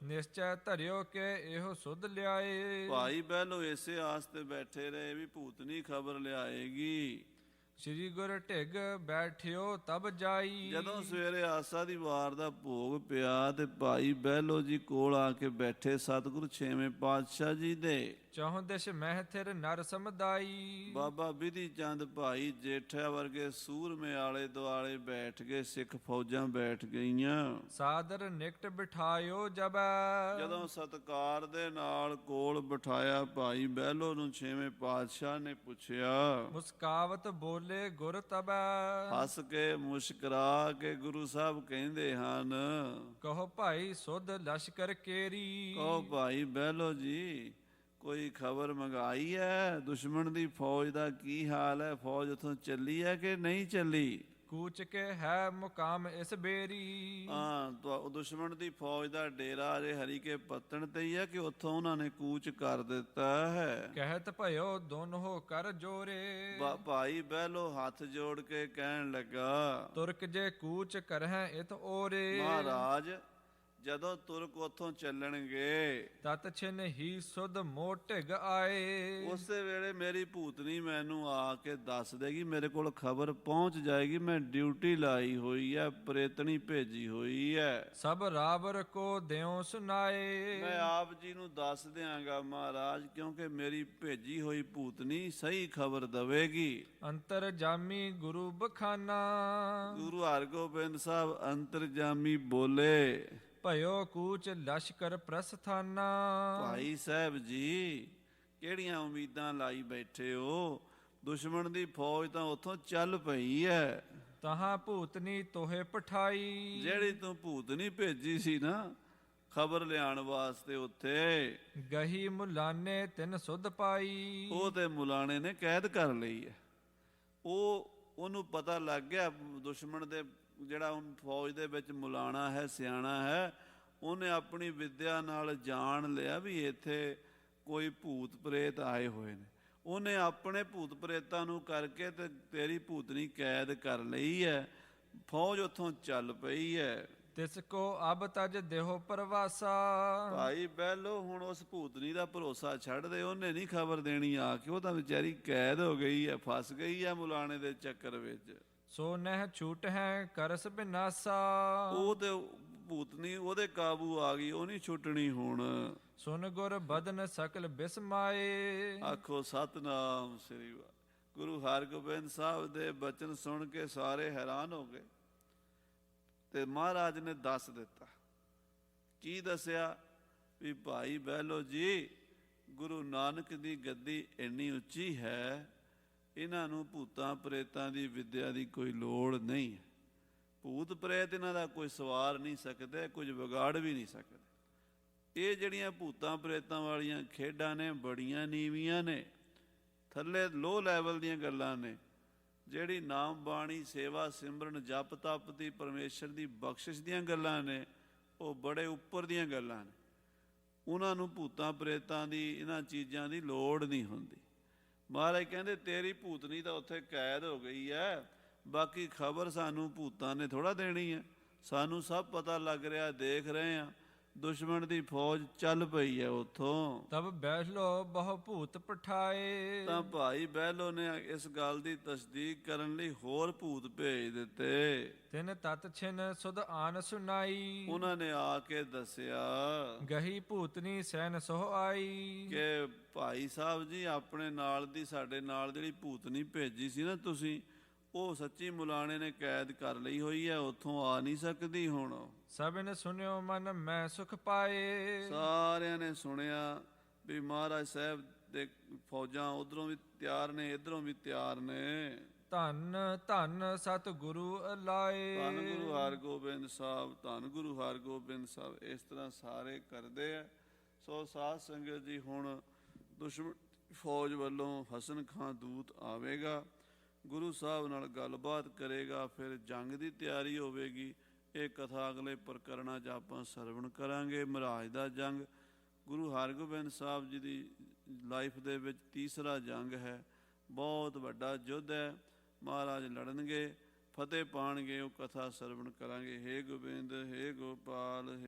ਨਿਸ਼ਚੈ ਧਰਿਓ ਕੇ ਇਹੋ ਸੁਧ ਲਿਆਏ, ਭਾਈ ਬਹਿਲੋ ਇਸੇ ਆਸ ਤੇ ਬੈਠੇ ਰਹੇ ਵੀ ਭੂਤਨੀ ਖਬਰ ਲਿਆਏਗੀ। ਸ੍ਰੀ ਗੁਰ ਢਿਗ ਬੈਠਿਓ ਤਬ ਜਾਈ, ਜਦੋਂ ਸਵੇਰੇ ਆਸਾ ਦੀ ਵਾਰ ਦਾ ਭੋਗ ਪਿਆ ਤੇ ਭਾਈ ਬਹਿਲੋ ਜੀ ਕੋਲ ਆ ਕੇ ਬੈਠੇ ਸਤਿਗੁਰੂ 6ਵੇਂ ਪਾਤਸ਼ਾਹ ਜੀ ਦੇ। ਚੌਹ ਦਿਸ਼ ਮਹਿ ਥਿਰ ਨਰ ਸਮਦਾਈ, ਬਾਬਾ ਬਿਧੀ ਚੰਦ ਭਾਈ ਜੇਠਾ ਵਰਗੇ ਸੂਰਮੇ ਆਲੇ ਦੁਆਲੇ ਬੈਠ ਗਏ, ਸਿੱਖ ਫੌਜਾਂ ਬੈਠ ਗਈਆਂ। ਸਾਦਰ ਨਿਕਟ ਬਿਠਾਇਓ ਜਬੈ, ਜਦੋਂ ਸਤਕਾਰ ਦੇ ਨਾਲ ਕੋਲ ਬਿਠਾਇਆ ਭਾਈ ਬਹਿਲੋ ਨੂੰ 6ਵੇਂ ਪਾਤਸ਼ਾਹ ਨੇ ਪੁੱਛਿਆ। ਮੁਸਕਾਵਤ ਬੋਲੇ ਗੁਰ ਤਬੈ, ਹੱਸ ਕੇ ਮੁਸਕਰਾ ਕੇ ਗੁਰੂ ਸਾਹਿਬ ਕਹਿੰਦੇ ਹਨ, ਕਹੋ ਭਾਈ ਸੁਧ ਲਸ਼ਕਰ ਕੇਰੀ, ਕਹੋ ਭਾਈ ਬਹਿਲੋ ਜੀ ਕੋਈ ਖਬਰ ਮੰਗਾਈ ਹੈ? ਦੁਸ਼ਮਣ ਦੀ ਫੌਜ ਦਾ ਕੀ ਹਾਲ ਹੈ? ਫੌਜ ਉਥੋਂ ਚੱਲੀ ਹੈ ਕਿ ਨਹੀਂ ਚੱਲੀ? ਕੂਚ ਕੇ ਹੈ ਮੁਕਾਮ ਇਸ ਬੇਰੀ, ਹਾਂ, ਦੁਸ਼ਮਣ ਦੀ ਫੌਜ ਦਾ ਡੇਰਾ ਜੇ ਹਰੀ ਕੇ ਪੱਤਣ ਤੇ ਹੀ ਹੈ ਕਿ ਉੱਥੋਂ ਉਹਨਾਂ ਨੇ ਕੂਚ ਕਰ ਦਿੱਤਾ ਹੈ? ਕਹਿਤ ਭਇਓ ਦੋਨੋਂ ਕਰ ਜੋਰੇ, ਭਾਈ ਬਹਿਲੋ ਹੱਥ ਜੋੜ ਕੇ ਕਹਿਣ ਲੱਗਾ, ਤੁਰਕ ਜੇ ਕੂਚ ਕਰਹਿ ਇਤ ਓਰੇ, ਮਹਾਰਾਜ ਜਦੋਂ ਤੁਰਕ ਉੱਥੋਂ ਚੱਲਣਗੇ ਤਤ ਛਿਨ ਹੀ ਸੁਧ ਮੋਹ ਢਿਗ ਆਏ। ਉਸੇ ਵੇਲੇ ਮੇਰੀ ਭੂਤਨੀ ਮੈਨੂੰ ਆ ਕੇ ਦੱਸ ਦੇਗੀ, ਮੇਰੇ ਕੋਲ ਖਬਰ ਪਹੁੰਚ ਜਾਏਗੀ, ਮੈਂ ਡਿਊਟੀ ਲਾਈ ਹੋਈ ਹੈ, ਪ੍ਰੇਤਣੀ ਭੇਜੀ ਹੋਈ ਹੈ। ਸਭ ਰਾਵਰ ਕੋ ਦਿਓ ਸੁਨਾਏ। ਮੈਂ ਆਪ ਜੀ ਨੂੰ ਦੱਸ ਦਿਆਂਗਾ ਮਹਾਰਾਜ, ਕਿਉਂਕਿ ਮੇਰੀ ਭੇਜੀ ਹੋਈ ਭੂਤਨੀ ਸਹੀ ਖਬਰ ਦਵੇਗੀ। ਅੰਤਰ ਜਾਮੀ ਗੁਰੂ ਬਖਾਨਾ। ਗੁਰੂ ਹਰਗੋਬਿੰਦ ਸਾਹਿਬ ਅੰਤਰਜਾਮੀ ਬੋਲੇ। ਭਇਓ ਕੂਚ ਲਸ਼ਕਰ ਪ੍ਰਸਥਾਨਾ। ਭਾਈ ਸਾਹਿਬ ਜੀ, ਕਿਹੜੀਆਂ ਉਮੀਦਾਂ ਲਾਈ ਬੈਠੇ ਹੋ? ਦੁਸ਼ਮਣ ਦੀ ਫੌਜ ਤਾਂ ਉੱਥੋਂ ਚੱਲ ਪਈ ਹੈ। ਤਹਾਂ ਭੂਤਨੀ ਤੋਹੇ ਪਠਾਈ। ਜਿਹੜੀ ਤੂੰ ਭੂਤਨੀ ਭੇਜੀ ਸੀ ਨਾ ਖਬਰ ਲਿਆਉਣ ਵਾਸਤੇ ਉੱਥੇ, ਗਹੀ ਮੁਲਾਨੇ ਤਿਨ ਸੁਧ ਪਾਈ। ਉਹ ਤੇ ਮੁਲਾਣੇ ਨੇ ਕੈਦ ਕਰ ਲਈ ਹੈ। ਉਹਨੂੰ ਪਤਾ ਲੱਗ ਗਿਆ ਦੁਸ਼ਮਣ ਦੇ, ਜਿਹੜਾ ਫੌਜ ਦੇ ਵਿੱਚ ਮੁਲਾਣਾ ਹੈ, ਸਿਆਣਾ ਹੈ, ਉਹਨੇ ਆਪਣੀ ਵਿੱਦਿਆ ਨਾਲ ਜਾਣ ਲਿਆ ਵੀ ਇੱਥੇ ਕੋਈ ਭੂਤ ਪ੍ਰੇਤ ਆਏ ਹੋਏ ਨੇ। ਉਹਨੇ ਆਪਣੇ ਭੂਤ ਪ੍ਰੇਤਾਂ ਨੂੰ ਕਰਕੇ ਤੇ ਤੇਰੀ ਭੂਤਨੀ ਕੈਦ ਕਰ ਲਈ ਹੈ। ਫੌਜ ਉੱਥੋਂ ਚੱਲ ਪਈ ਹੈ। ਤਿਸ ਕੋ ਅਬ ਤਜ ਦੇਹੋ ਪਰਵਾਸਾ। ਭਾਈ ਬਹਿਲੋ, ਹੁਣ ਉਸ ਭੂਤਨੀ ਦਾ ਭਰੋਸਾ ਛੱਡ ਦੇ। ਉਹਨੇ ਨਹੀਂ ਖਬਰ ਦੇਣੀ ਆ ਕੇ, ਉਹ ਤਾਂ ਵਿਚਾਰੀ ਕੈਦ ਹੋ ਗਈ ਹੈ, ਫਸ ਗਈ ਹੈ ਮੁਲਾਣੇ ਦੇ ਚੱਕਰ ਵਿੱਚ। ਸੋ ਨਹਿ ਛੂਟ ਹੈ ਕਰਸ ਬਿਨਾਸਾ। ਉਹ ਤੇ ਭੂਤਨੀ ਉਹਦੇ ਕਾਬੂ ਆ ਗਈ, ਉਹ ਨਹੀਂ ਛੁੱਟਣੀ ਹੁਣ। ਸੁਨ ਗੁਰ ਬਦਨ ਸਕਲ ਬਿਸਮਾਏ। ਆਖੋ ਸਤਨਾਮ ਸ੍ਰੀ ਵਾਹਿਗੁਰੂ। ਗੁਰੂ ਹਰਗੋਬਿੰਦ ਸਾਹਿਬ ਦੇ ਬਚਨ ਸੁਣ ਕੇ ਸਾਰੇ ਹੈਰਾਨ ਹੋ ਗਏ ਤੇ ਮਹਾਰਾਜ ਨੇ ਦੱਸ ਦਿੱਤਾ। ਕੀ ਦੱਸਿਆ? ਵੀ ਭਾਈ ਬਹਿਲੋ ਜੀ, ਗੁਰੂ ਨਾਨਕ ਦੀ ਗੱਦੀ ਇੰਨੀ ਉੱਚੀ ਹੈ, ਇਹਨਾਂ ਨੂੰ ਭੂਤਾਂ ਪ੍ਰੇਤਾਂ ਦੀ ਵਿੱਦਿਆ ਦੀ ਕੋਈ ਲੋੜ ਨਹੀਂ ਹੈ। ਭੂਤ ਪ੍ਰੇਤ ਇਹਨਾਂ ਦਾ ਕੋਈ ਸਵਾਰ ਨਹੀਂ ਸਕਦੇ, ਕੁਝ ਵਿਗਾੜ ਵੀ ਨਹੀਂ ਸਕਦੇ। ਇਹ ਜਿਹੜੀਆਂ ਭੂਤਾਂ ਪ੍ਰੇਤਾਂ ਵਾਲੀਆਂ ਖੇਡਾਂ ਨੇ ਬੜੀਆਂ ਨੀਵੀਆਂ ਨੇ, ਥੱਲੇ ਲੋ ਲੈਵਲ ਦੀਆਂ ਗੱਲਾਂ ਨੇ। ਜਿਹੜੀ ਨਾਮ ਬਾਣੀ ਸੇਵਾ ਸਿਮਰਨ ਜਪ ਤਪ ਦੀ ਪਰਮੇਸ਼ਰ ਦੀ ਬਖਸ਼ਿਸ਼ ਦੀਆਂ ਗੱਲਾਂ ਨੇ, ਉਹ ਬੜੇ ਉੱਪਰ ਦੀਆਂ ਗੱਲਾਂ ਨੇ। ਉਹਨਾਂ ਨੂੰ ਭੂਤਾਂ ਪ੍ਰੇਤਾਂ ਦੀ, ਇਹਨਾਂ ਚੀਜ਼ਾਂ ਦੀ ਲੋੜ ਨਹੀਂ ਹੁੰਦੀ। ਮਹਾਰਾਜ ਕਹਿੰਦੇ ਤੇਰੀ ਭੂਤਨੀ ਤਾਂ ਉੱਥੇ ਕੈਦ ਹੋ ਗਈ ਹੈ, ਬਾਕੀ ਖਬਰ ਸਾਨੂੰ ਭੂਤਾਂ ਨੇ ਥੋੜ੍ਹਾ ਦੇਣੀ ਹੈ। ਸਾਨੂੰ ਸਭ ਪਤਾ ਲੱਗ ਰਿਹਾ, ਦੇਖ ਰਹੇ ਹਾਂ, ਦੁਸ਼ਮਣ ਦੀ ਫੌਜ ਚੱਲ ਪਈ ਹੈ ਉੱਥੋਂ। ਤਬ ਬਹਿਲੋ ਬਹੁ ਭੂਤ ਪਠਾਏ। ਤਾਂ ਭਾਈ ਬਹਿਲੋ ਨੇ ਇਸ ਗੱਲ ਦੀ ਤਸਦੀਕ ਕਰਨ ਲਈ ਹੋਰ ਭੂਤ ਭੇਜ ਦਿੱਤੇ। ਤਿਨ ਤਤ ਛਿਨ ਸੁਧ ਆਨ ਸੁਨਾਈ। ਉਹਨਾਂ ਨੇ ਆ ਕੇ ਦੱਸਿਆ ਗਹੀ ਭੂਤਨੀ ਸੈਨ ਸੋਹ ਆਈ। ਕਿ ਭਾਈ ਸਾਹਿਬ ਜੀ, ਆਪਣੇ ਨਾਲ ਦੀ, ਸਾਡੇ ਨਾਲ ਜਿਹੜੀ ਭੂਤਨੀ ਭੇਜੀ ਸੀ ਨਾ ਤੁਸੀਂ, ਉਹ ਸੱਚੀ ਮੁਲਾਣੇ ਨੇ ਕੈਦ ਕਰ ਲਈ ਹੋਈ ਹੈ, ਉੱਥੋਂ ਆ ਨਹੀਂ ਸਕਦੀ ਹੁਣ। ਸਭ ਨੇ ਸੁਨਿਓ ਮਨ ਮੈਂ ਸੁਖ ਪਾਏ। ਸਾਰਿਆਂ ਨੇ ਸੁਣਿਆ ਵੀ ਮਹਾਰਾਜ ਸਾਹਿਬ ਦੇ ਫੌਜਾਂ ਉਧਰੋਂ ਵੀ ਤਿਆਰ ਨੇ, ਇਧਰੋਂ ਵੀ ਤਿਆਰ ਨੇ। ਧੰਨ ਧੰਨ ਸਤ ਗੁਰੂ ਅਲਾਏ। ਧੰਨ ਗੁਰੂ ਹਰਗੋਬਿੰਦ ਸਾਹਿਬ, ਧੰਨ ਗੁਰੂ ਹਰਗੋਬਿੰਦ ਸਾਹਿਬ। ਇਸ ਤਰ੍ਹਾਂ ਸਾਰੇ ਕਰਦੇ ਆ। ਸੋ ਸਾਧ ਸੰਗਤ ਜੀ, ਹੁਣ ਦੁਸ਼ਮਣ ਫੌਜ ਵੱਲੋਂ ਹਸਨ ਖਾਂ ਦੂਤ ਆਵੇਗਾ, ਗੁਰੂ ਸਾਹਿਬ ਨਾਲ ਗੱਲਬਾਤ ਕਰੇਗਾ, ਫਿਰ ਜੰਗ ਦੀ ਤਿਆਰੀ ਹੋਵੇਗੀ। ਇਹ ਕਥਾ ਅਗਲੇ ਪ੍ਰਕਰਣਾਂ 'ਚ ਆਪਾਂ ਸਰਵਣ ਕਰਾਂਗੇ। ਮਹਾਰਾਜ ਦਾ ਜੰਗ ਗੁਰੂ ਹਰਗੋਬਿੰਦ ਸਾਹਿਬ ਜੀ ਦੀ ਲਾਈਫ ਦੇ ਵਿੱਚ ਤੀਸਰਾ ਜੰਗ ਹੈ, ਬਹੁਤ ਵੱਡਾ ਯੁੱਧ ਹੈ। ਮਹਾਰਾਜ ਲੜਨਗੇ, ਫਤਿਹ ਪਾਣਗੇ, ਉਹ ਕਥਾ ਸਰਵਣ ਕਰਾਂਗੇ। ਹੇ ਗੋਬਿੰਦ, ਹੇ ਗੋਪਾਲ।